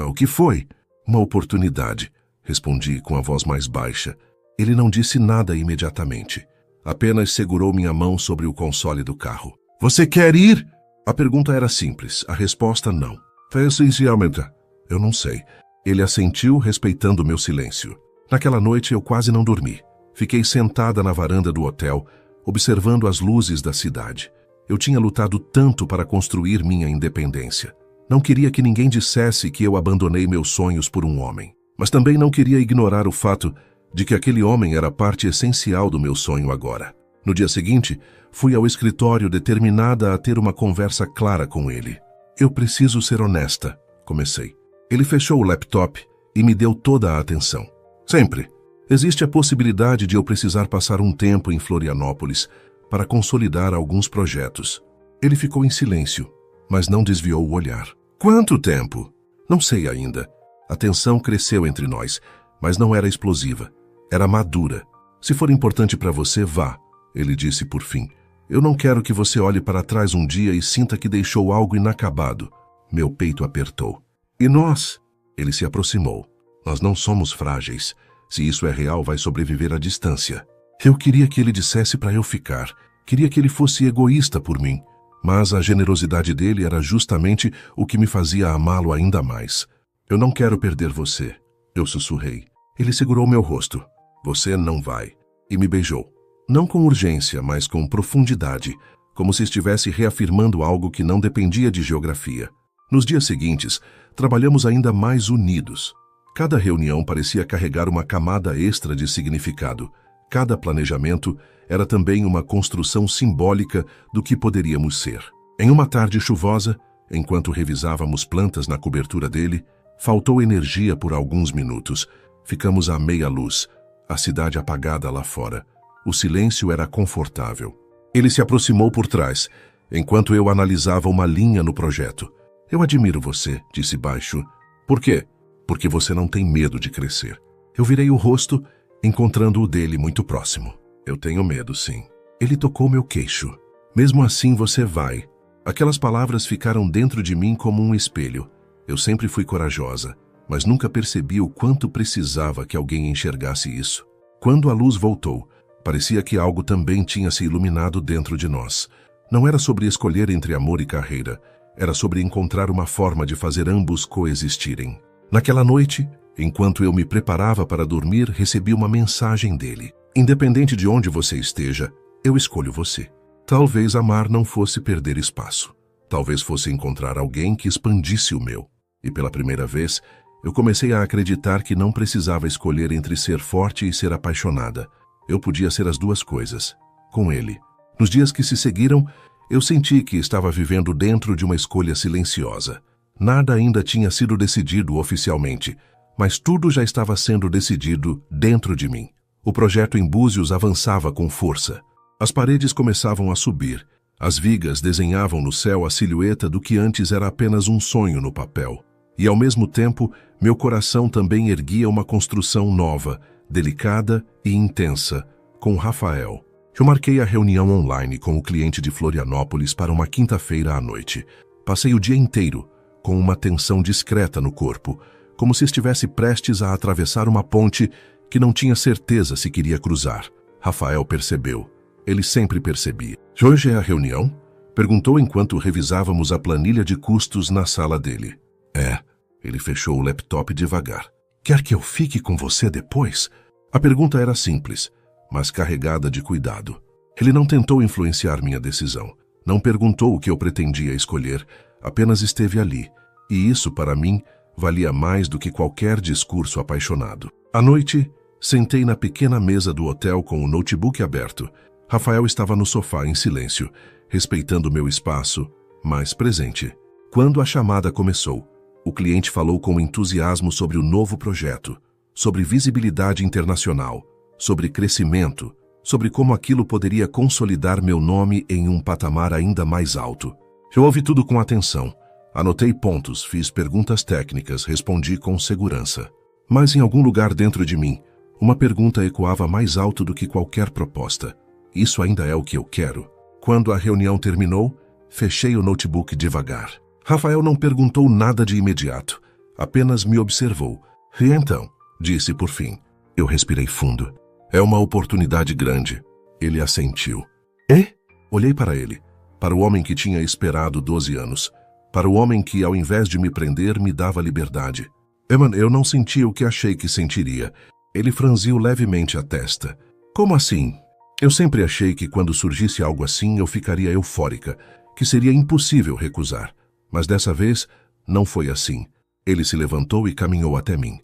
O que foi?" "Uma oportunidade," respondi com a voz mais baixa. Ele não disse nada imediatamente. Apenas segurou minha mão sobre o console do carro. "Você quer ir?" A pergunta era simples, a resposta não. "Essencialmente, eu não sei." Ele assentiu, respeitando meu silêncio. Naquela noite eu quase não dormi. Fiquei sentada na varanda do hotel, observando as luzes da cidade. Eu tinha lutado tanto para construir minha independência. Não queria que ninguém dissesse que eu abandonei meus sonhos por um homem. Mas também não queria ignorar o fato de que aquele homem era parte essencial do meu sonho agora. No dia seguinte, fui ao escritório determinada a ter uma conversa clara com ele. "Eu preciso ser honesta," comecei. Ele fechou o laptop e me deu toda a atenção. "Sempre. Existe a possibilidade de eu precisar passar um tempo em Florianópolis para consolidar alguns projetos." Ele ficou em silêncio, mas não desviou o olhar. "Quanto tempo?" "Não sei ainda." A tensão cresceu entre nós, mas não era explosiva. Era madura. "Se for importante para você, vá," ele disse por fim. "Eu não quero que você olhe para trás um dia e sinta que deixou algo inacabado." Meu peito apertou. "E nós?" Ele se aproximou. Nós não somos frágeis. Se isso é real, vai sobreviver à distância. Eu queria que ele dissesse para eu ficar. Queria que ele fosse egoísta por mim. Mas a generosidade dele era justamente o que me fazia amá-lo ainda mais. Eu não quero perder você, eu sussurrei. Ele segurou meu rosto. Você não vai. E me beijou. Não com urgência, mas com profundidade, como se estivesse reafirmando algo que não dependia de geografia. Nos dias seguintes, trabalhamos ainda mais unidos. Cada reunião parecia carregar uma camada extra de significado. Cada planejamento era também uma construção simbólica do que poderíamos ser. Em uma tarde chuvosa, enquanto revisávamos plantas na cobertura dele, faltou energia por alguns minutos. Ficamos à meia luz, a cidade apagada lá fora. O silêncio era confortável. Ele se aproximou por trás, enquanto eu analisava uma linha no projeto. Eu admiro você, disse baixo. Por quê? Porque você não tem medo de crescer. Eu virei o rosto, encontrando o dele muito próximo. Eu tenho medo, sim. Ele tocou meu queixo. Mesmo assim você vai. Aquelas palavras ficaram dentro de mim como um espelho. Eu sempre fui corajosa, mas nunca percebi o quanto precisava que alguém enxergasse isso. Quando a luz voltou, parecia que algo também tinha se iluminado dentro de nós. Não era sobre escolher entre amor e carreira. Era sobre encontrar uma forma de fazer ambos coexistirem. Naquela noite, enquanto eu me preparava para dormir, recebi uma mensagem dele. Independente de onde você esteja, eu escolho você. Talvez amar não fosse perder espaço. Talvez fosse encontrar alguém que expandisse o meu. E pela primeira vez, eu comecei a acreditar que não precisava escolher entre ser forte e ser apaixonada. Eu podia ser as duas coisas, com ele. Nos dias que se seguiram, eu senti que estava vivendo dentro de uma escolha silenciosa. Nada ainda tinha sido decidido oficialmente, mas tudo já estava sendo decidido dentro de mim. O projeto em Búzios avançava com força. As paredes começavam a subir. As vigas desenhavam no céu a silhueta do que antes era apenas um sonho no papel. E, ao mesmo tempo, meu coração também erguia uma construção nova, delicada e intensa, com Rafael. Eu marquei a reunião online com o cliente de Florianópolis para uma quinta-feira à noite. Passei o dia inteiro com uma tensão discreta no corpo, como se estivesse prestes a atravessar uma ponte que não tinha certeza se queria cruzar. Rafael percebeu. Ele sempre percebia. Hoje é a reunião? Perguntou enquanto revisávamos a planilha de custos na sala dele. É. Ele fechou o laptop devagar. Quer que eu fique com você depois? A pergunta era simples, mas carregada de cuidado. Ele não tentou influenciar minha decisão. Não perguntou o que eu pretendia escolher, apenas esteve ali. E isso, para mim, valia mais do que qualquer discurso apaixonado. À noite, sentei na pequena mesa do hotel com o notebook aberto. Rafael estava no sofá em silêncio, respeitando meu espaço, mas presente. Quando a chamada começou, o cliente falou com entusiasmo sobre o novo projeto, sobre visibilidade internacional, sobre crescimento, sobre como aquilo poderia consolidar meu nome em um patamar ainda mais alto. Eu ouvi tudo com atenção. Anotei pontos, fiz perguntas técnicas, respondi com segurança. Mas em algum lugar dentro de mim, uma pergunta ecoava mais alto do que qualquer proposta. Isso ainda é o que eu quero? Quando a reunião terminou, fechei o notebook devagar. Rafael não perguntou nada de imediato, apenas me observou. E então, disse por fim. Eu respirei fundo. É uma oportunidade grande. Ele assentiu. E? Olhei para ele, para o homem que tinha esperado 12 anos, para o homem que, ao invés de me prender, me dava liberdade. Eman, eu não senti o que achei que sentiria. Ele franziu levemente a testa. Como assim? Eu sempre achei que quando surgisse algo assim eu ficaria eufórica, que seria impossível recusar. Mas dessa vez, não foi assim. Ele se levantou e caminhou até mim.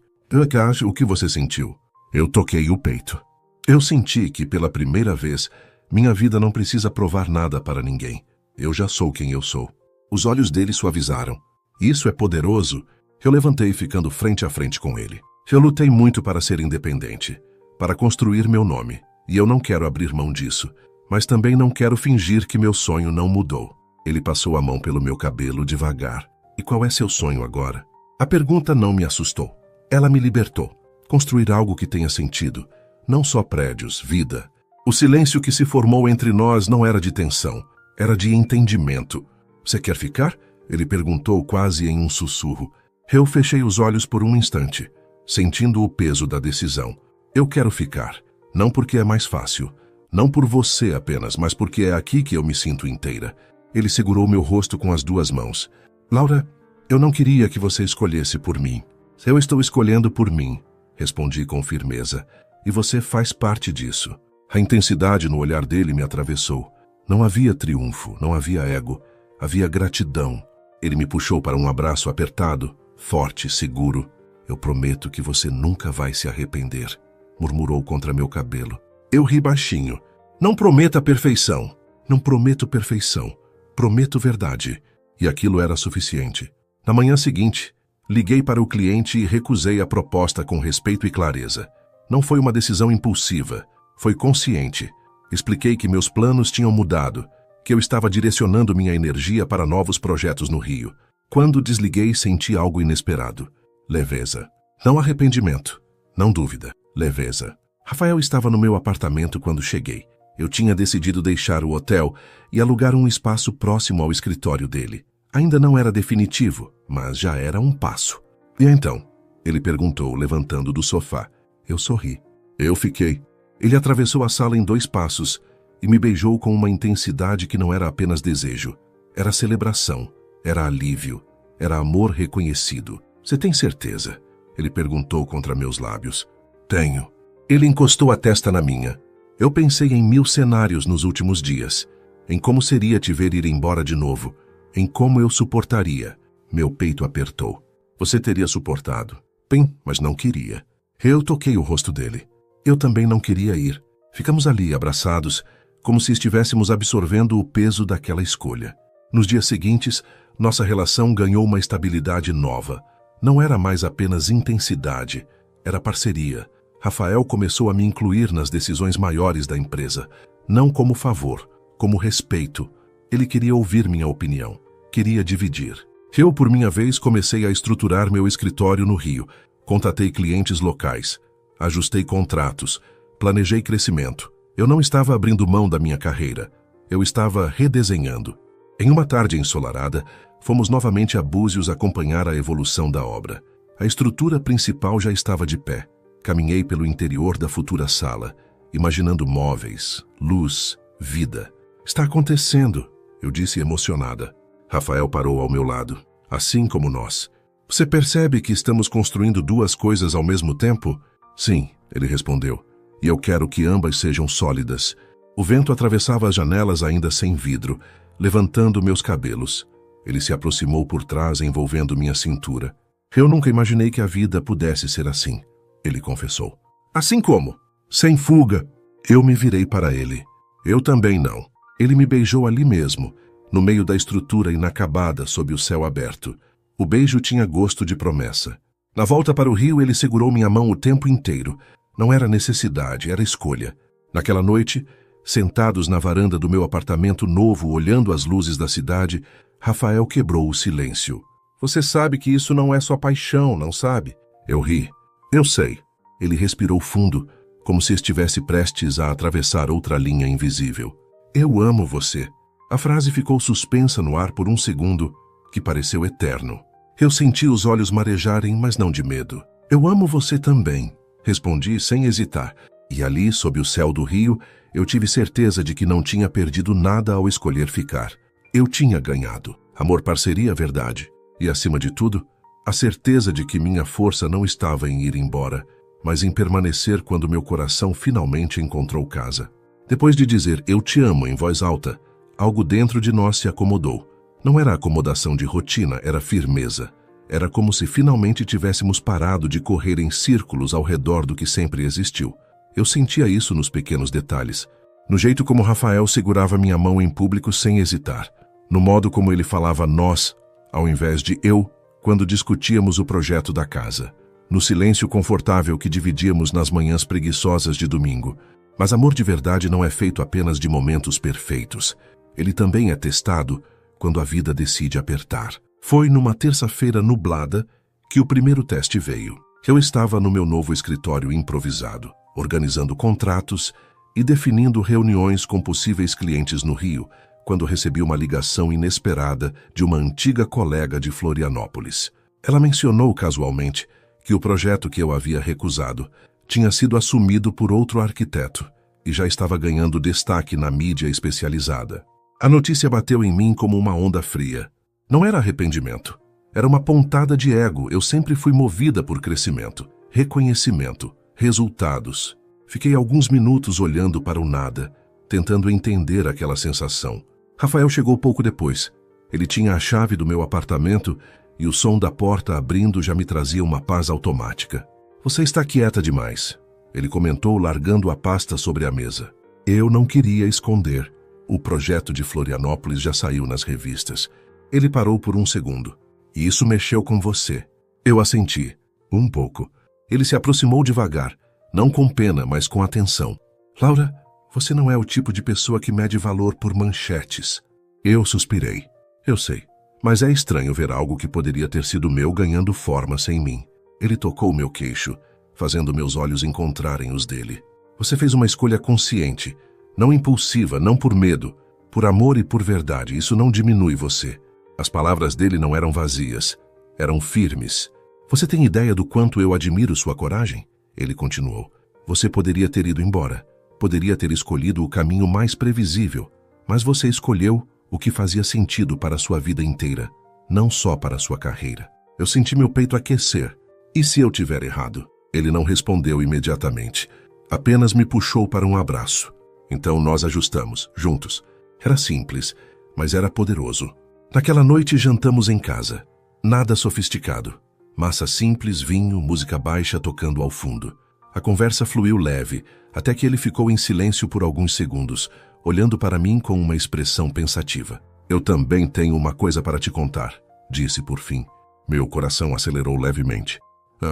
O que você sentiu? Eu toquei o peito. Eu senti que, pela primeira vez, minha vida não precisa provar nada para ninguém. Eu já sou quem eu sou. Os olhos dele suavizaram. Isso é poderoso. Eu levantei ficando frente a frente com ele. Eu lutei muito para ser independente, para construir meu nome, e eu não quero abrir mão disso, mas também não quero fingir que meu sonho não mudou. Ele passou a mão pelo meu cabelo devagar. E qual é seu sonho agora? A pergunta não me assustou. Ela me libertou. Construir algo que tenha sentido. Não só prédios, vida. O silêncio que se formou entre nós não era de tensão, era de entendimento. Você quer ficar? Ele perguntou quase em um sussurro. Eu fechei os olhos por um instante, sentindo o peso da decisão. Eu quero ficar, não porque é mais fácil, não por você apenas, mas porque é aqui que eu me sinto inteira. Ele segurou meu rosto com as duas mãos. Laura, eu não queria que você escolhesse por mim. Eu estou escolhendo por mim, respondi com firmeza, e você faz parte disso. A intensidade no olhar dele me atravessou. Não havia triunfo, não havia ego, havia gratidão. Ele me puxou para um abraço apertado, forte, seguro. Eu prometo que você nunca vai se arrepender, murmurou contra meu cabelo. Eu ri baixinho. Não prometa perfeição. Não prometo perfeição. Prometo verdade. E aquilo era suficiente. Na manhã seguinte, liguei para o cliente e recusei a proposta com respeito e clareza. Não foi uma decisão impulsiva, foi consciente. Expliquei que meus planos tinham mudado, que eu estava direcionando minha energia para novos projetos no Rio. Quando desliguei, senti algo inesperado. Leveza. Não arrependimento. Não dúvida. Leveza. Rafael estava no meu apartamento quando cheguei. Eu tinha decidido deixar o hotel e alugar um espaço próximo ao escritório dele. Ainda não era definitivo, mas já era um passo. E então? Ele perguntou, levantando do sofá. Eu sorri. Eu fiquei. Ele atravessou a sala em 2 passos e me beijou com uma intensidade que não era apenas desejo. Era celebração, era alívio, era amor reconhecido. Você tem certeza? Ele perguntou contra meus lábios. Tenho. Ele encostou a testa na minha. Eu pensei em 1000 cenários nos últimos dias. Em como seria te ver ir embora de novo. Em como eu suportaria. Meu peito apertou. Você teria suportado. Bem, mas não queria. Eu toquei o rosto dele. Eu também não queria ir. Ficamos ali, abraçados, como se estivéssemos absorvendo o peso daquela escolha. Nos dias seguintes, nossa relação ganhou uma estabilidade nova. Não era mais apenas intensidade, era parceria. Rafael começou a me incluir nas decisões maiores da empresa, não como favor, como respeito. Ele queria ouvir minha opinião, queria dividir. Eu, por minha vez, comecei a estruturar meu escritório no Rio. Contatei clientes locais, ajustei contratos, planejei crescimento. Eu não estava abrindo mão da minha carreira, eu estava redesenhando. Em uma tarde ensolarada, fomos novamente a Búzios acompanhar a evolução da obra. A estrutura principal já estava de pé. Caminhei pelo interior da futura sala, imaginando móveis, luz, vida. Está acontecendo, eu disse emocionada. Rafael parou ao meu lado, assim como nós. Você percebe que estamos construindo 2 coisas ao mesmo tempo? Sim, ele respondeu. E eu quero que ambas sejam sólidas. O vento atravessava as janelas ainda sem vidro, levantando meus cabelos. Ele se aproximou por trás, envolvendo minha cintura. Eu nunca imaginei que a vida pudesse ser assim, ele confessou. Assim como? Sem fuga. Eu me virei para ele. Eu também não. Ele me beijou ali mesmo, no meio da estrutura inacabada sob o céu aberto. O beijo tinha gosto de promessa. Na volta para o Rio, ele segurou minha mão o tempo inteiro. Não era necessidade, era escolha. Naquela noite, sentados na varanda do meu apartamento novo, olhando as luzes da cidade, Rafael quebrou o silêncio. Você sabe que isso não é só paixão, não sabe? Eu ri. Eu sei. Ele respirou fundo, como se estivesse prestes a atravessar outra linha invisível. Eu amo você. A frase ficou suspensa no ar por um segundo, que pareceu eterno. Eu senti os olhos marejarem, mas não de medo. Eu amo você também, respondi sem hesitar. E ali, sob o céu do Rio, eu tive certeza de que não tinha perdido nada ao escolher ficar. Eu tinha ganhado. Amor, parceria, verdade. E, acima de tudo, a certeza de que minha força não estava em ir embora, mas em permanecer quando meu coração finalmente encontrou casa. Depois de dizer "eu te amo" em voz alta, algo dentro de nós se acomodou. Não era acomodação de rotina, era firmeza. Era como se finalmente tivéssemos parado de correr em círculos ao redor do que sempre existiu. Eu sentia isso nos pequenos detalhes, no jeito como Rafael segurava minha mão em público sem hesitar, no modo como ele falava nós, ao invés de eu, quando discutíamos o projeto da casa, no silêncio confortável que dividíamos nas manhãs preguiçosas de domingo. Mas amor de verdade não é feito apenas de momentos perfeitos. Ele também é testado quando a vida decide apertar. Foi numa terça-feira nublada que o primeiro teste veio. Eu estava no meu novo escritório improvisado, organizando contratos e definindo reuniões com possíveis clientes no Rio, quando recebi uma ligação inesperada de uma antiga colega de Florianópolis. Ela mencionou casualmente que o projeto que eu havia recusado tinha sido assumido por outro arquiteto e já estava ganhando destaque na mídia especializada. A notícia bateu em mim como uma onda fria. Não era arrependimento. Era uma pontada de ego. Eu sempre fui movida por crescimento, reconhecimento, resultados. Fiquei alguns minutos olhando para o nada, tentando entender aquela sensação. Rafael chegou pouco depois. Ele tinha a chave do meu apartamento e o som da porta abrindo já me trazia uma paz automática. Você está quieta demais, ele comentou, largando a pasta sobre a mesa. Eu não queria esconder. O projeto de Florianópolis já saiu nas revistas. Ele parou por um segundo. E isso mexeu com você. Eu assenti. Um pouco. Ele se aproximou devagar, não com pena, mas com atenção. Laura, você não é o tipo de pessoa que mede valor por manchetes. Eu suspirei. Eu sei, mas é estranho ver algo que poderia ter sido meu ganhando forma sem mim. Ele tocou meu queixo, fazendo meus olhos encontrarem os dele. Você fez uma escolha consciente, não impulsiva, não por medo, por amor e por verdade. Isso não diminui você. As palavras dele não eram vazias, eram firmes. Você tem ideia do quanto eu admiro sua coragem? Ele continuou. Você poderia ter ido embora, poderia ter escolhido o caminho mais previsível, mas você escolheu o que fazia sentido para a sua vida inteira, não só para a sua carreira. Eu senti meu peito aquecer. E se eu tiver errado? Ele não respondeu imediatamente. Apenas me puxou para um abraço. Então nós ajustamos, juntos. Era simples, mas era poderoso. Naquela noite jantamos em casa. Nada sofisticado. Massa simples, vinho, música baixa tocando ao fundo. A conversa fluiu leve, até que ele ficou em silêncio por alguns segundos, olhando para mim com uma expressão pensativa. Eu também tenho uma coisa para te contar, disse por fim. Meu coração acelerou levemente.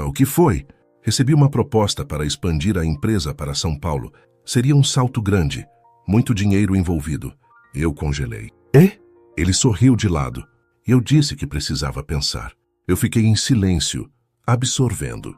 O que foi? Recebi uma proposta para expandir a empresa para São Paulo. Seria um salto grande, muito dinheiro envolvido. Eu congelei. Ele sorriu de lado. Eu disse que precisava pensar. Eu fiquei em silêncio, absorvendo.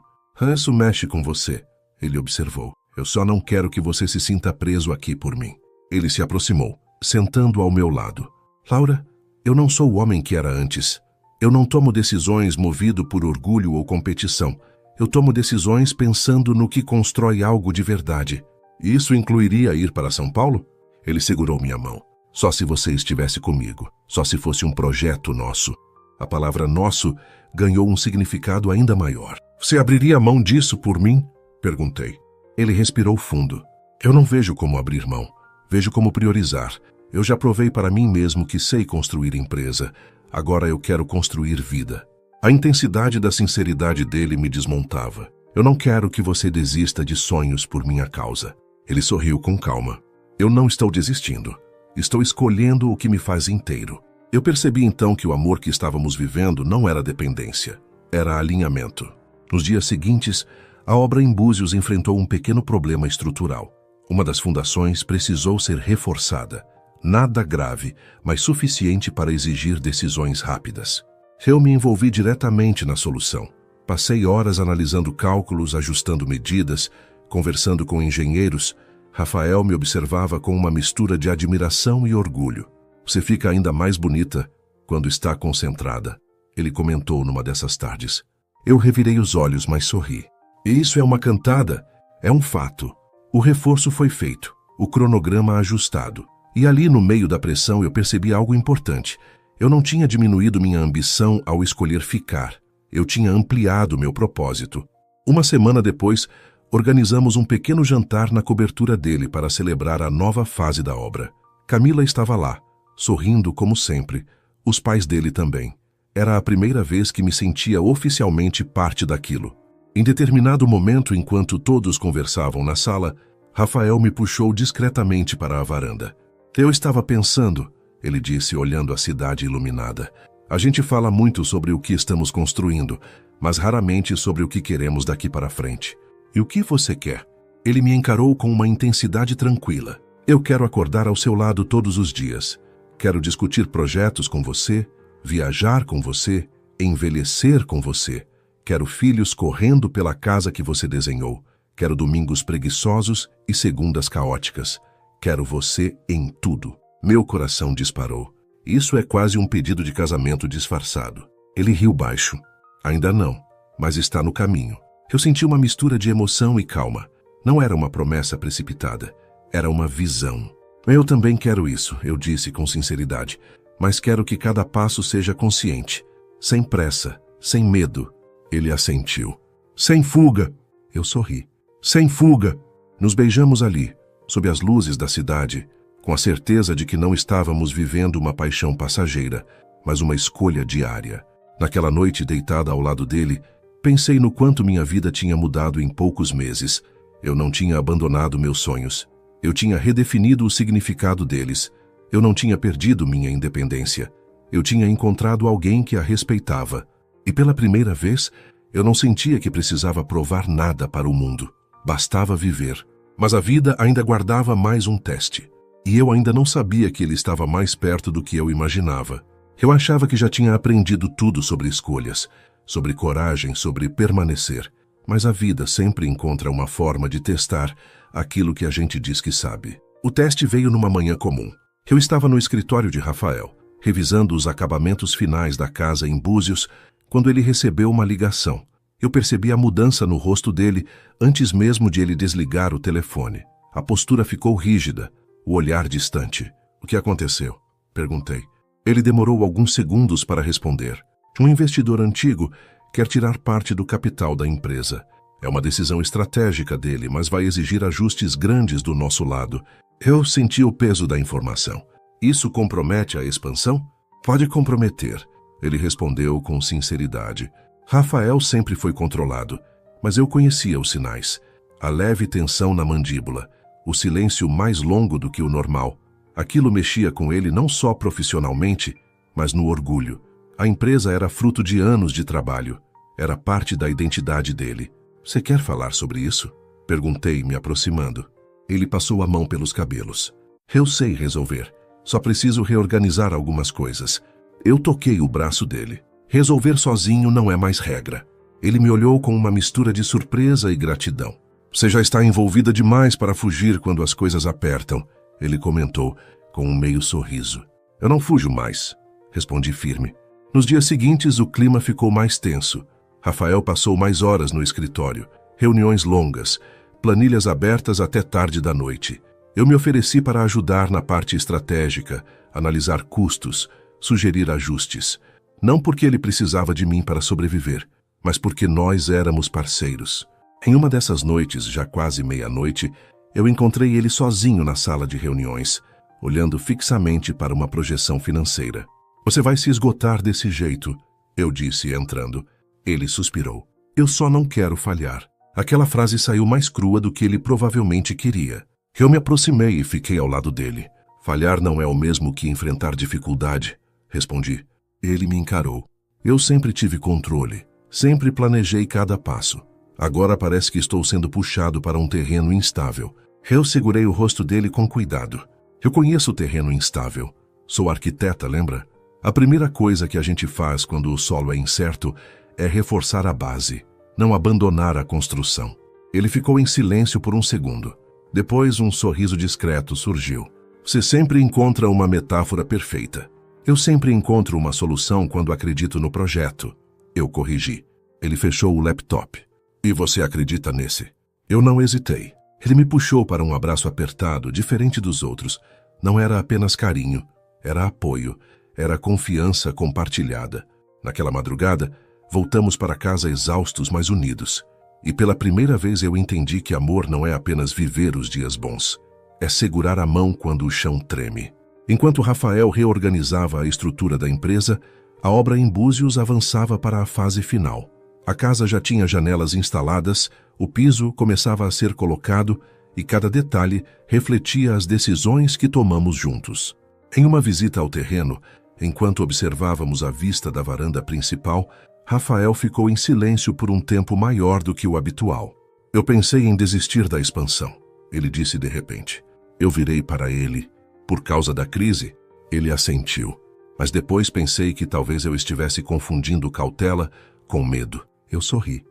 Isso mexe com você, ele observou. Eu só não quero que você se sinta preso aqui por mim. Ele se aproximou, sentando ao meu lado. Laura, eu não sou o homem que era antes. Eu não tomo decisões movido por orgulho ou competição. Eu tomo decisões pensando no que constrói algo de verdade. Isso incluiria ir para São Paulo? Ele segurou minha mão. Só se você estivesse comigo. Só se fosse um projeto nosso. A palavra nosso ganhou um significado ainda maior. Você abriria mão disso por mim? Perguntei. Ele respirou fundo. Eu não vejo como abrir mão. Vejo como priorizar. Eu já provei para mim mesmo que sei construir empresa. Agora eu quero construir vida. A intensidade da sinceridade dele me desmontava. Eu não quero que você desista de sonhos por minha causa. Ele sorriu com calma. Eu não estou desistindo. Estou escolhendo o que me faz inteiro. Eu percebi então que o amor que estávamos vivendo não era dependência. Era alinhamento. Nos dias seguintes, a obra em Búzios enfrentou um pequeno problema estrutural. Uma das fundações precisou ser reforçada. Nada grave, mas suficiente para exigir decisões rápidas. Eu me envolvi diretamente na solução. Passei horas analisando cálculos, ajustando medidas, conversando com engenheiros. Rafael me observava com uma mistura de admiração e orgulho. Você fica ainda mais bonita quando está concentrada, ele comentou numa dessas tardes. Eu revirei os olhos, mas sorri. E isso é uma cantada, é um fato. O reforço foi feito, o cronograma ajustado. E ali no meio da pressão eu percebi algo importante. Eu não tinha diminuído minha ambição ao escolher ficar. Eu tinha ampliado meu propósito. Uma semana depois, organizamos um pequeno jantar na cobertura dele para celebrar a nova fase da obra. Camila estava lá, sorrindo como sempre. Os pais dele também. Era a primeira vez que me sentia oficialmente parte daquilo. Em determinado momento, enquanto todos conversavam na sala, Rafael me puxou discretamente para a varanda. Eu estava pensando, ele disse, olhando a cidade iluminada. A gente fala muito sobre o que estamos construindo, mas raramente sobre o que queremos daqui para frente. E o que você quer? Ele me encarou com uma intensidade tranquila. Eu quero acordar ao seu lado todos os dias. Quero discutir projetos com você, viajar com você, envelhecer com você. Quero filhos correndo pela casa que você desenhou. Quero domingos preguiçosos e segundas caóticas. Quero você em tudo. Meu coração disparou. Isso é quase um pedido de casamento disfarçado. Ele riu baixo. Ainda não, mas está no caminho. Eu senti uma mistura de emoção e calma. Não era uma promessa precipitada, era uma visão. Eu também quero isso, eu disse com sinceridade, mas quero que cada passo seja consciente, sem pressa, sem medo. Ele assentiu. Sem fuga! Eu sorri. Sem fuga! Nos beijamos ali, sob as luzes da cidade, com a certeza de que não estávamos vivendo uma paixão passageira, mas uma escolha diária. Naquela noite, deitada ao lado dele, pensei no quanto minha vida tinha mudado em poucos meses. Eu não tinha abandonado meus sonhos. Eu tinha redefinido o significado deles. Eu não tinha perdido minha independência. Eu tinha encontrado alguém que a respeitava. E pela primeira vez, eu não sentia que precisava provar nada para o mundo. Bastava viver. Mas a vida ainda guardava mais um teste. E eu ainda não sabia que ele estava mais perto do que eu imaginava. Eu achava que já tinha aprendido tudo sobre escolhas, sobre coragem, sobre permanecer. Mas a vida sempre encontra uma forma de testar aquilo que a gente diz que sabe. O teste veio numa manhã comum. Eu estava no escritório de Rafael, revisando os acabamentos finais da casa em Búzios, quando ele recebeu uma ligação. Eu percebi a mudança no rosto dele antes mesmo de ele desligar o telefone. A postura ficou rígida, o olhar distante. O que aconteceu? Perguntei. Ele demorou alguns segundos para responder. Um investidor antigo quer tirar parte do capital da empresa. É uma decisão estratégica dele, mas vai exigir ajustes grandes do nosso lado. Eu senti o peso da informação. Isso compromete a expansão? Pode comprometer, ele respondeu com sinceridade. Rafael sempre foi controlado, mas eu conhecia os sinais. A leve tensão na mandíbula, o silêncio mais longo do que o normal. Aquilo mexia com ele não só profissionalmente, mas no orgulho. A empresa era fruto de anos de trabalho. Era parte da identidade dele. Você quer falar sobre isso? Perguntei, me aproximando. Ele passou a mão pelos cabelos. Eu sei resolver. Só preciso reorganizar algumas coisas. Eu toquei o braço dele. Resolver sozinho não é mais regra. Ele me olhou com uma mistura de surpresa e gratidão. Você já está envolvida demais para fugir quando as coisas apertam, ele comentou com um meio sorriso. Eu não fujo mais, respondi firme. Nos dias seguintes, o clima ficou mais tenso. Rafael passou mais horas no escritório, reuniões longas, planilhas abertas até tarde da noite. Eu me ofereci para ajudar na parte estratégica, analisar custos, sugerir ajustes. Não porque ele precisava de mim para sobreviver, mas porque nós éramos parceiros. Em uma dessas noites, já quase meia-noite, eu encontrei ele sozinho na sala de reuniões, olhando fixamente para uma projeção financeira. Você vai se esgotar desse jeito, eu disse entrando. Ele suspirou. Eu só não quero falhar. Aquela frase saiu mais crua do que ele provavelmente queria. Eu me aproximei e fiquei ao lado dele. Falhar não é o mesmo que enfrentar dificuldade, respondi. Ele me encarou. Eu sempre tive controle, sempre planejei cada passo. Agora parece que estou sendo puxado para um terreno instável. Eu segurei o rosto dele com cuidado. Eu conheço o terreno instável. Sou arquiteta, lembra? A primeira coisa que a gente faz quando o solo é incerto é reforçar a base, não abandonar a construção. Ele ficou em silêncio por um segundo. Depois, um sorriso discreto surgiu. Você sempre encontra uma metáfora perfeita. Eu sempre encontro uma solução quando acredito no projeto. Eu corrigi. Ele fechou o laptop. E você acredita nesse? Eu não hesitei. Ele me puxou para um abraço apertado, diferente dos outros. Não era apenas carinho, era apoio, era confiança compartilhada. Naquela madrugada, voltamos para casa exaustos, mas unidos. E pela primeira vez eu entendi que amor não é apenas viver os dias bons. É segurar a mão quando o chão treme. Enquanto Rafael reorganizava a estrutura da empresa, a obra em Búzios avançava para a fase final. A casa já tinha janelas instaladas, o piso começava a ser colocado e cada detalhe refletia as decisões que tomamos juntos. Em uma visita ao terreno, enquanto observávamos a vista da varanda principal, Rafael ficou em silêncio por um tempo maior do que o habitual. Eu pensei em desistir da expansão, ele disse de repente. Eu virei para ele. Por causa da crise, ele assentiu. Mas depois pensei que talvez eu estivesse confundindo cautela com medo. Eu sorri.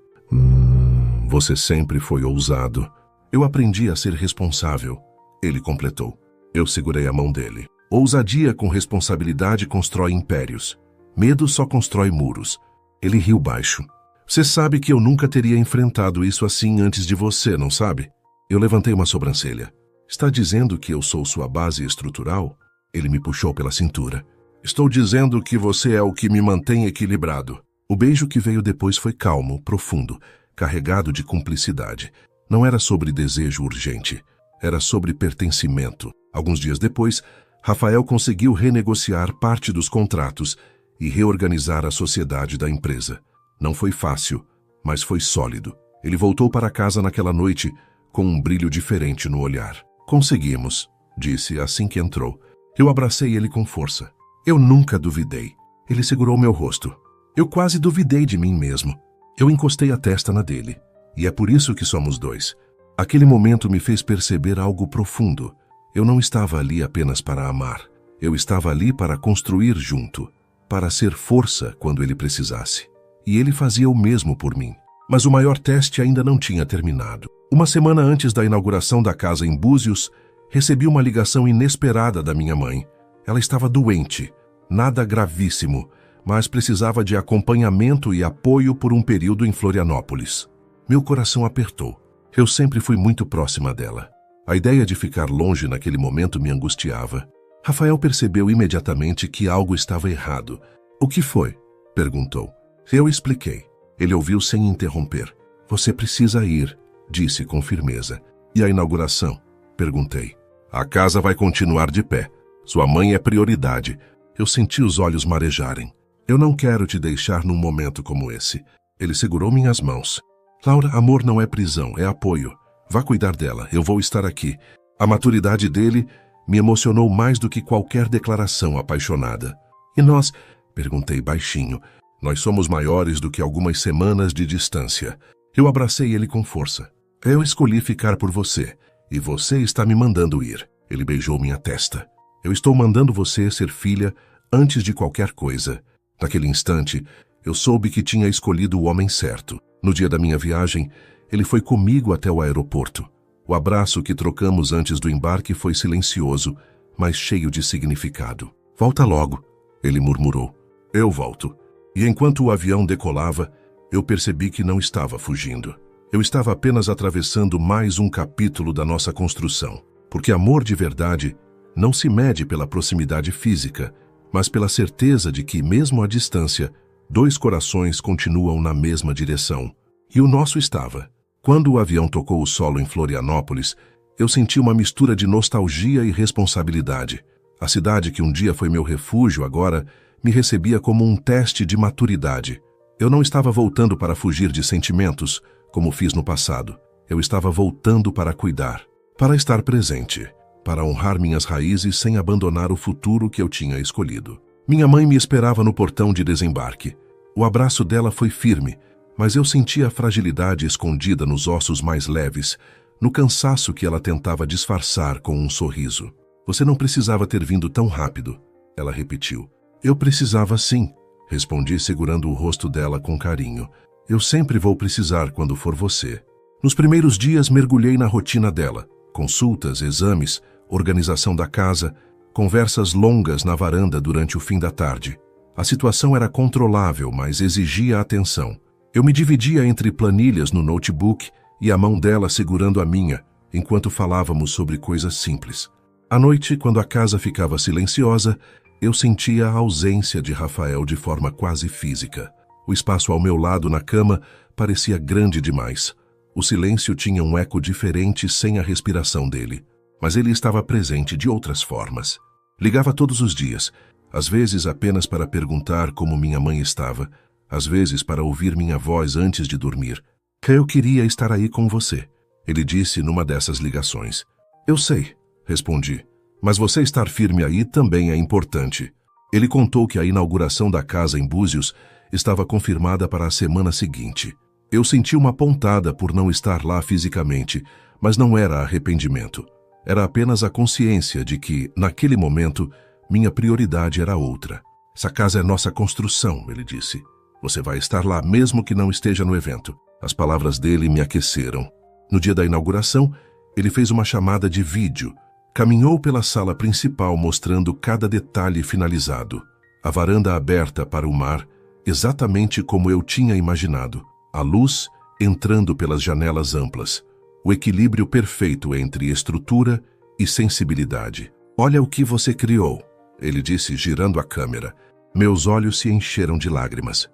Você sempre foi ousado. Eu aprendi a ser responsável. Ele completou. Eu segurei a mão dele. Ousadia com responsabilidade constrói impérios. Medo só constrói muros. Ele riu baixo. Você sabe que eu nunca teria enfrentado isso assim antes de você, não sabe? Eu levantei uma sobrancelha. Está dizendo que eu sou sua base estrutural? Ele me puxou pela cintura. Estou dizendo que você é o que me mantém equilibrado. O beijo que veio depois foi calmo, profundo, carregado de cumplicidade. Não era sobre desejo urgente. Era sobre pertencimento. Alguns dias depois, Rafael conseguiu renegociar parte dos contratos e reorganizar a sociedade da empresa. Não foi fácil, mas foi sólido. Ele voltou para casa naquela noite com um brilho diferente no olhar. Conseguimos, disse assim que entrou. Eu abracei ele com força. Eu nunca duvidei. Ele segurou meu rosto. Eu quase duvidei de mim mesmo. Eu encostei a testa na dele. E é por isso que somos dois. Aquele momento me fez perceber algo profundo. Eu não estava ali apenas para amar. Eu estava ali para construir junto, para ser força quando ele precisasse. E ele fazia o mesmo por mim. Mas o maior teste ainda não tinha terminado. Uma semana antes da inauguração da casa em Búzios, recebi uma ligação inesperada da minha mãe. Ela estava doente, nada gravíssimo, mas precisava de acompanhamento e apoio por um período em Florianópolis. Meu coração apertou. Eu sempre fui muito próxima dela. A ideia de ficar longe naquele momento me angustiava. Rafael percebeu imediatamente que algo estava errado. O que foi? Perguntou. Eu expliquei. Ele ouviu sem interromper. Você precisa ir, disse com firmeza. E a inauguração? Perguntei. A casa vai continuar de pé. Sua mãe é prioridade. Eu senti os olhos marejarem. Eu não quero te deixar num momento como esse. Ele segurou minhas mãos. Laura, amor não é prisão, é apoio. Vá cuidar dela, eu vou estar aqui. A maturidade dele me emocionou mais do que qualquer declaração apaixonada. E nós? Perguntei baixinho. Nós somos maiores do que algumas semanas de distância. Eu abracei ele com força. Eu escolhi ficar por você, e você está me mandando ir. Ele beijou minha testa. Eu estou mandando você ser filha antes de qualquer coisa. Naquele instante, eu soube que tinha escolhido o homem certo. No dia da minha viagem, ele foi comigo até o aeroporto. O abraço que trocamos antes do embarque foi silencioso, mas cheio de significado. Volta logo, ele murmurou. Eu volto. E enquanto o avião decolava, eu percebi que não estava fugindo. Eu estava apenas atravessando mais um capítulo da nossa construção. Porque amor de verdade não se mede pela proximidade física, mas pela certeza de que, mesmo à distância, dois corações continuam na mesma direção. E o nosso estava. Quando o avião tocou o solo em Florianópolis, eu senti uma mistura de nostalgia e responsabilidade. A cidade que um dia foi meu refúgio agora me recebia como um teste de maturidade. Eu não estava voltando para fugir de sentimentos, como fiz no passado. Eu estava voltando para cuidar, para estar presente, para honrar minhas raízes sem abandonar o futuro que eu tinha escolhido. Minha mãe me esperava no portão de desembarque. O abraço dela foi firme, mas eu sentia a fragilidade escondida nos ossos mais leves, no cansaço que ela tentava disfarçar com um sorriso. Você não precisava ter vindo tão rápido, ela repetiu. Eu precisava sim, respondi segurando o rosto dela com carinho. Eu sempre vou precisar quando for você. Nos primeiros dias mergulhei na rotina dela. Consultas, exames, organização da casa, conversas longas na varanda durante o fim da tarde. A situação era controlável, mas exigia atenção. Eu me dividia entre planilhas no notebook e a mão dela segurando a minha, enquanto falávamos sobre coisas simples. À noite, quando a casa ficava silenciosa, eu sentia a ausência de Rafael de forma quase física. O espaço ao meu lado na cama parecia grande demais. O silêncio tinha um eco diferente sem a respiração dele. Mas ele estava presente de outras formas. Ligava todos os dias, às vezes apenas para perguntar como minha mãe estava, às vezes para ouvir minha voz antes de dormir. Eu queria estar aí com você, ele disse numa dessas ligações. Eu sei, respondi, mas você estar firme aí também é importante. Ele contou que a inauguração da casa em Búzios estava confirmada para a semana seguinte. Eu senti uma pontada por não estar lá fisicamente, mas não era arrependimento. Era apenas a consciência de que, naquele momento, minha prioridade era outra. Essa casa é nossa construção, ele disse. Você vai estar lá mesmo que não esteja no evento. As palavras dele me aqueceram. No dia da inauguração, ele fez uma chamada de vídeo. Caminhou pela sala principal mostrando cada detalhe finalizado. A varanda aberta para o mar exatamente como eu tinha imaginado. A luz entrando pelas janelas amplas. O equilíbrio perfeito entre estrutura e sensibilidade. Olha o que você criou, ele disse, girando a câmera. Meus olhos se encheram de lágrimas.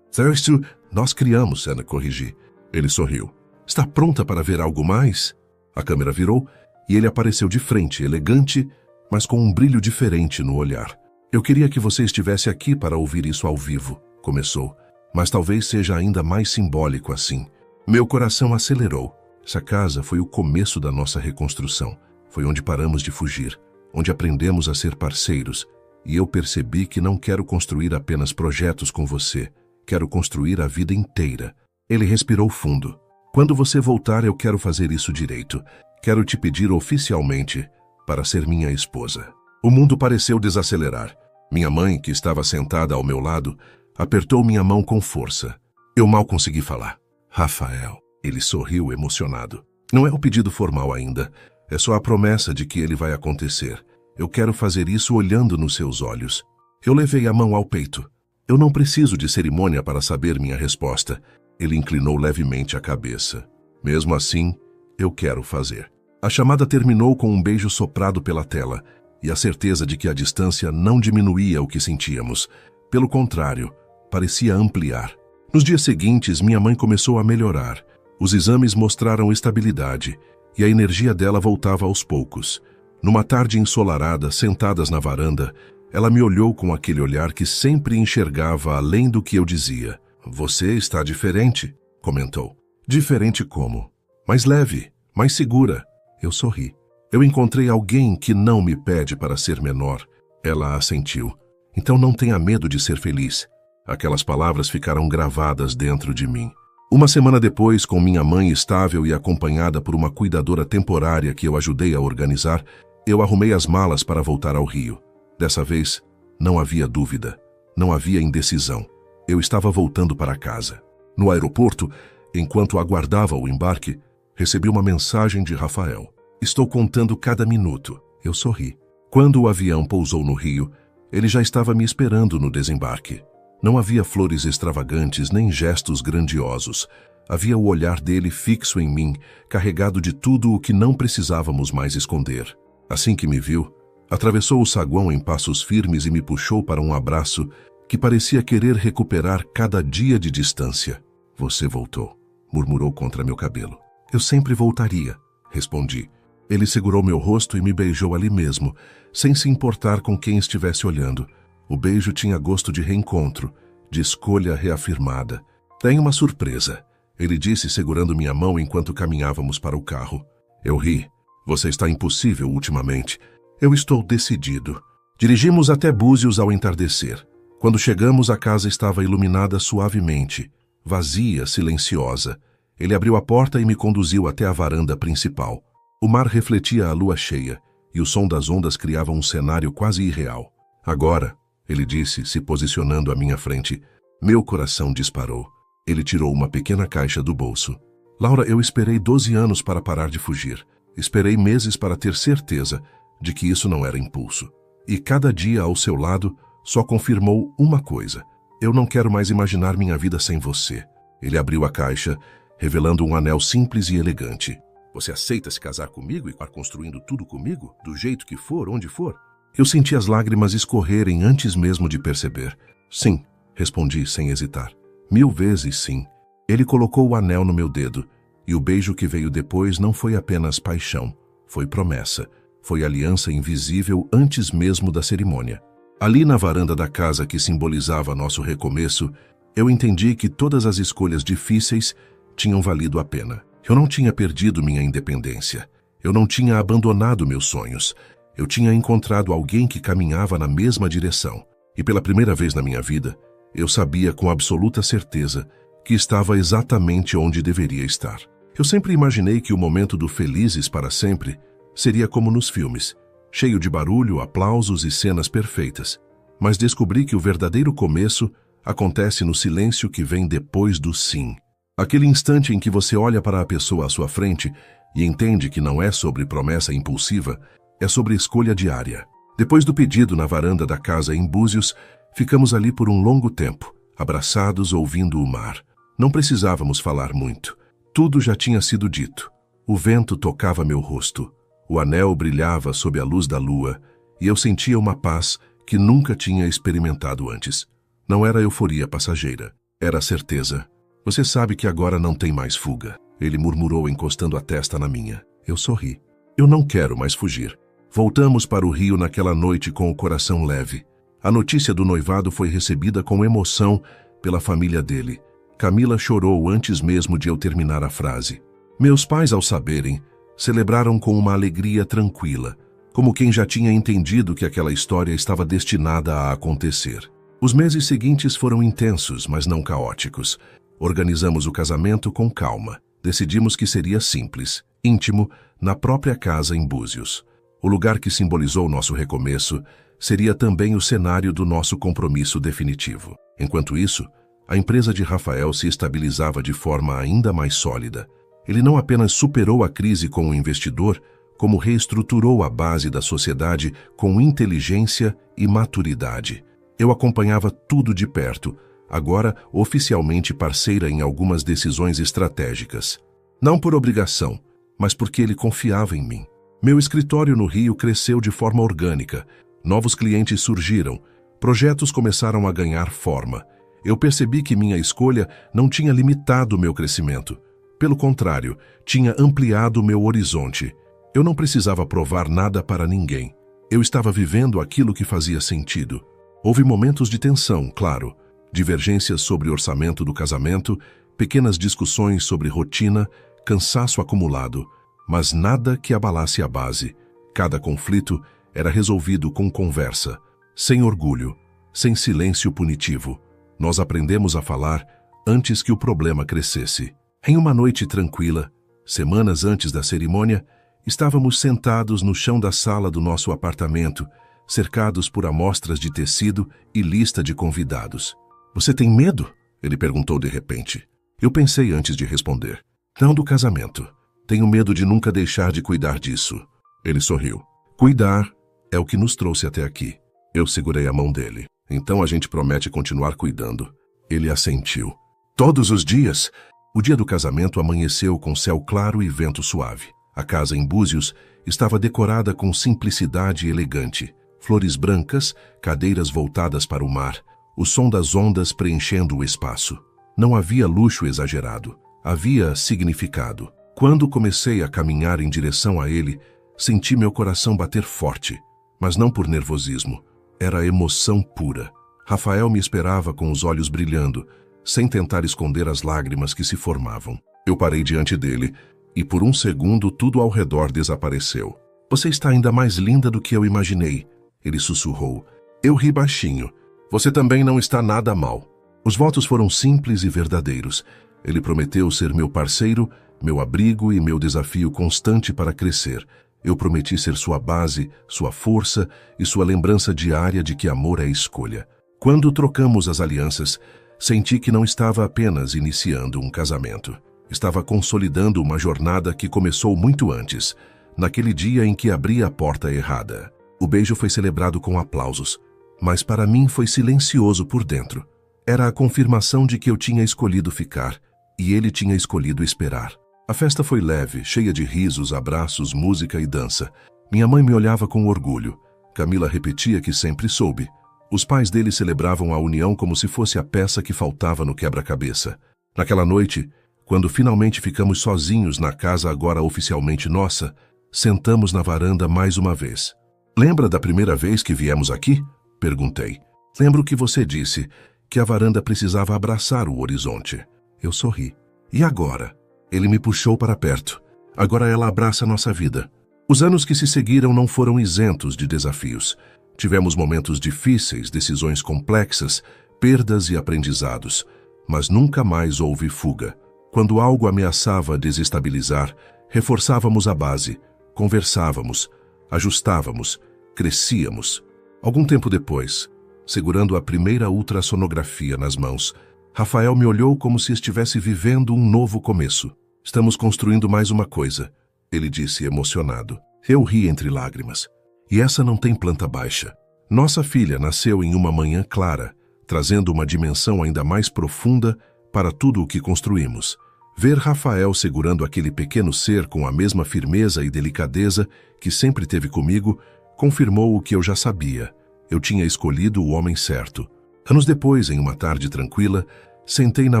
Isso nós criamos, Ana, corrigi. Ele sorriu. Está pronta para ver algo mais? A câmera virou e ele apareceu de frente, elegante, mas com um brilho diferente no olhar. Eu queria que você estivesse aqui para ouvir isso ao vivo, começou. Mas talvez seja ainda mais simbólico assim. Meu coração acelerou. Essa casa foi o começo da nossa reconstrução. Foi onde paramos de fugir, onde aprendemos a ser parceiros. E eu percebi que não quero construir apenas projetos com você. Quero construir a vida inteira. Ele respirou fundo. Quando você voltar, eu quero fazer isso direito. Quero te pedir oficialmente para ser minha esposa. O mundo pareceu desacelerar. Minha mãe, que estava sentada ao meu lado, apertou minha mão com força. Eu mal consegui falar. Rafael. Ele sorriu emocionado. Não é o pedido formal ainda. É só a promessa de que ele vai acontecer. Eu quero fazer isso olhando nos seus olhos. Eu levei a mão ao peito. Eu não preciso de cerimônia para saber minha resposta. Ele inclinou levemente a cabeça. Mesmo assim, eu quero fazer. A chamada terminou com um beijo soprado pela tela e a certeza de que a distância não diminuía o que sentíamos. Pelo contrário, parecia ampliar. Nos dias seguintes, minha mãe começou a melhorar. Os exames mostraram estabilidade e a energia dela voltava aos poucos. Numa tarde ensolarada, sentadas na varanda, ela me olhou com aquele olhar que sempre enxergava além do que eu dizia. Você está diferente, comentou. Diferente como? Mais leve, mais segura. Eu sorri. Eu encontrei alguém que não me pede para ser menor. Ela assentiu. Então não tenha medo de ser feliz. Aquelas palavras ficaram gravadas dentro de mim. Uma semana depois, com minha mãe estável e acompanhada por uma cuidadora temporária que eu ajudei a organizar, eu arrumei as malas para voltar ao Rio. Dessa vez, não havia dúvida, não havia indecisão. Eu estava voltando para casa. No aeroporto, enquanto aguardava o embarque, recebi uma mensagem de Rafael. Estou contando cada minuto. Eu sorri. Quando o avião pousou no Rio, ele já estava me esperando no desembarque. Não havia flores extravagantes nem gestos grandiosos. Havia o olhar dele fixo em mim, carregado de tudo o que não precisávamos mais esconder. Assim que me viu, atravessou o saguão em passos firmes e me puxou para um abraço que parecia querer recuperar cada dia de distância. Você voltou, murmurou contra meu cabelo. Eu sempre voltaria, respondi. Ele segurou meu rosto e me beijou ali mesmo, sem se importar com quem estivesse olhando. O beijo tinha gosto de reencontro, de escolha reafirmada. Tenho uma surpresa, ele disse segurando minha mão enquanto caminhávamos para o carro. Eu ri. Você está impossível ultimamente. Eu estou decidido. Dirigimos até Búzios ao entardecer. Quando chegamos, a casa estava iluminada suavemente, vazia, silenciosa. Ele abriu a porta e me conduziu até a varanda principal. O mar refletia a lua cheia, e o som das ondas criava um cenário quase irreal. Agora, ele disse, se posicionando à minha frente, meu coração disparou. Ele tirou uma pequena caixa do bolso. Laura, eu esperei 12 anos para parar de fugir. Esperei meses para ter certeza de que isso não era impulso. E cada dia ao seu lado só confirmou uma coisa. Eu não quero mais imaginar minha vida sem você. Ele abriu a caixa, revelando um anel simples e elegante. Você aceita se casar comigo e ir construindo tudo comigo, do jeito que for, onde for? Eu senti as lágrimas escorrerem antes mesmo de perceber. Sim, respondi sem hesitar. 1000 vezes sim. Ele colocou o anel no meu dedo, e o beijo que veio depois não foi apenas paixão, foi promessa, foi aliança invisível antes mesmo da cerimônia. Ali na varanda da casa que simbolizava nosso recomeço, eu entendi que todas as escolhas difíceis tinham valido a pena. Eu não tinha perdido minha independência. Eu não tinha abandonado meus sonhos. Eu tinha encontrado alguém que caminhava na mesma direção. E pela primeira vez na minha vida, eu sabia com absoluta certeza que estava exatamente onde deveria estar. Eu sempre imaginei que o momento do felizes para sempre seria como nos filmes, cheio de barulho, aplausos e cenas perfeitas. Mas descobri que o verdadeiro começo acontece no silêncio que vem depois do sim. Aquele instante em que você olha para a pessoa à sua frente e entende que não é sobre promessa impulsiva, é sobre escolha diária. Depois do pedido na varanda da casa em Búzios, ficamos ali por um longo tempo, abraçados ouvindo o mar. Não precisávamos falar muito. Tudo já tinha sido dito. O vento tocava meu rosto. O anel brilhava sob a luz da lua e eu sentia uma paz que nunca tinha experimentado antes. Não era euforia passageira, era certeza. Você sabe que agora não tem mais fuga, ele murmurou encostando a testa na minha. Eu sorri. Eu não quero mais fugir. Voltamos para o rio naquela noite com o coração leve. A notícia do noivado foi recebida com emoção pela família dele. Camila chorou antes mesmo de eu terminar a frase. Meus pais, ao saberem, celebraram com uma alegria tranquila, como quem já tinha entendido que aquela história estava destinada a acontecer. Os meses seguintes foram intensos, mas não caóticos. Organizamos o casamento com calma. Decidimos que seria simples, íntimo, na própria casa em Búzios. O lugar que simbolizou nosso recomeço seria também o cenário do nosso compromisso definitivo. Enquanto isso, a empresa de Rafael se estabilizava de forma ainda mais sólida. Ele não apenas superou a crise com o investidor, como reestruturou a base da sociedade com inteligência e maturidade. Eu acompanhava tudo de perto, agora oficialmente parceira em algumas decisões estratégicas. Não por obrigação, mas porque ele confiava em mim. Meu escritório no Rio cresceu de forma orgânica, novos clientes surgiram, projetos começaram a ganhar forma. Eu percebi que minha escolha não tinha limitado o meu crescimento. Pelo contrário, tinha ampliado o meu horizonte. Eu não precisava provar nada para ninguém. Eu estava vivendo aquilo que fazia sentido. Houve momentos de tensão, claro, divergências sobre o orçamento do casamento, pequenas discussões sobre rotina, cansaço acumulado, mas nada que abalasse a base. Cada conflito era resolvido com conversa, sem orgulho, sem silêncio punitivo. Nós aprendemos a falar antes que o problema crescesse. Em uma noite tranquila, semanas antes da cerimônia, estávamos sentados no chão da sala do nosso apartamento, cercados por amostras de tecido e lista de convidados. Você tem medo? Ele perguntou de repente. Eu pensei antes de responder. Não do casamento. Tenho medo de nunca deixar de cuidar disso. Ele sorriu. Cuidar é o que nos trouxe até aqui. Eu segurei a mão dele. Então a gente promete continuar cuidando. Ele assentiu. Todos os dias? O dia do casamento amanheceu com céu claro e vento suave. A casa em Búzios estava decorada com simplicidade elegante. Flores brancas, cadeiras voltadas para o mar, o som das ondas preenchendo o espaço. Não havia luxo exagerado, havia significado. Quando comecei a caminhar em direção a ele, senti meu coração bater forte, mas não por nervosismo. Era emoção pura. Rafael me esperava com os olhos brilhando, sem tentar esconder as lágrimas que se formavam. Eu parei diante dele e por um segundo tudo ao redor desapareceu. Você está ainda mais linda do que eu imaginei, ele sussurrou. Eu ri baixinho. Você também não está nada mal. Os votos foram simples e verdadeiros. Ele prometeu ser meu parceiro, meu abrigo e meu desafio constante para crescer. Eu prometi ser sua base, sua força e sua lembrança diária de que amor é escolha. Quando trocamos as alianças, senti que não estava apenas iniciando um casamento. Estava consolidando uma jornada que começou muito antes, naquele dia em que abri a porta errada. O beijo foi celebrado com aplausos, mas para mim foi silencioso por dentro. Era a confirmação de que eu tinha escolhido ficar e ele tinha escolhido esperar. A festa foi leve, cheia de risos, abraços, música e dança. Minha mãe me olhava com orgulho. Camila repetia que sempre soube. Os pais dele celebravam a união como se fosse a peça que faltava no quebra-cabeça. Naquela noite, quando finalmente ficamos sozinhos na casa agora oficialmente nossa, sentamos na varanda mais uma vez. Lembra da primeira vez que viemos aqui? Perguntei. Lembro que você disse que a varanda precisava abraçar o horizonte. Eu sorri. E agora? Ele me puxou para perto. Agora ela abraça nossa vida. Os anos que se seguiram não foram isentos de desafios. Tivemos momentos difíceis, decisões complexas, perdas e aprendizados. Mas nunca mais houve fuga. Quando algo ameaçava desestabilizar, reforçávamos a base, conversávamos, ajustávamos, crescíamos. Algum tempo depois, segurando a primeira ultrassonografia nas mãos, Rafael me olhou como se estivesse vivendo um novo começo. Estamos construindo mais uma coisa, ele disse emocionado. Eu ri entre lágrimas. E essa não tem planta baixa. Nossa filha nasceu em uma manhã clara, trazendo uma dimensão ainda mais profunda para tudo o que construímos. Ver Rafael segurando aquele pequeno ser com a mesma firmeza e delicadeza que sempre teve comigo confirmou o que eu já sabia. Eu tinha escolhido o homem certo. Anos depois, em uma tarde tranquila, sentei na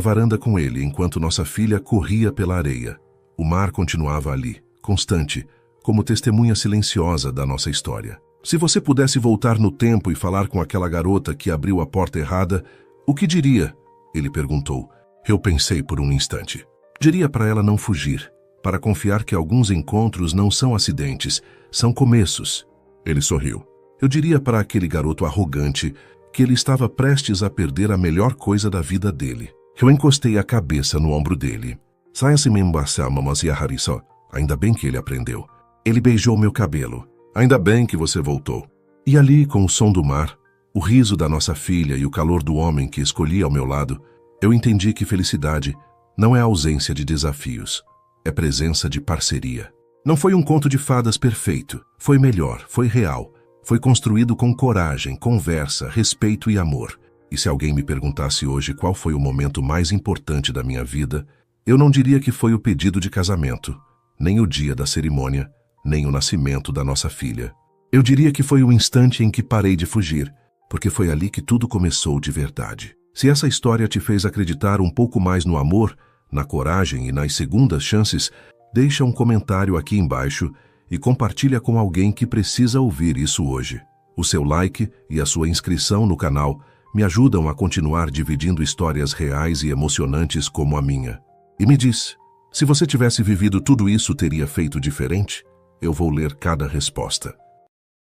varanda com ele enquanto nossa filha corria pela areia. O mar continuava ali, constante, como testemunha silenciosa da nossa história. Se você pudesse voltar no tempo e falar com aquela garota que abriu a porta errada, o que diria? Ele perguntou. Eu pensei por um instante. Diria para ela não fugir, para confiar que alguns encontros não são acidentes, são começos. Ele sorriu. Eu diria para aquele garoto arrogante que ele estava prestes a perder a melhor coisa da vida dele. Eu encostei a cabeça no ombro dele. Saia-se me embaçar, mamãe Harissa. Ainda bem que ele aprendeu. Ele beijou meu cabelo. Ainda bem que você voltou. E ali, com o som do mar, o riso da nossa filha e o calor do homem que escolhi ao meu lado, eu entendi que felicidade não é ausência de desafios, é presença de parceria. Não foi um conto de fadas perfeito, foi melhor, foi real, foi construído com coragem, conversa, respeito e amor. E se alguém me perguntasse hoje qual foi o momento mais importante da minha vida, eu não diria que foi o pedido de casamento, nem o dia da cerimônia, nem o nascimento da nossa filha. Eu diria que foi o instante em que parei de fugir, porque foi ali que tudo começou de verdade. Se essa história te fez acreditar um pouco mais no amor, na coragem e nas segundas chances, deixa um comentário aqui embaixo e compartilha com alguém que precisa ouvir isso hoje. O seu like e a sua inscrição no canal me ajudam a continuar dividindo histórias reais e emocionantes como a minha. E me diz, se você tivesse vivido tudo isso, teria feito diferente? Eu vou ler cada resposta.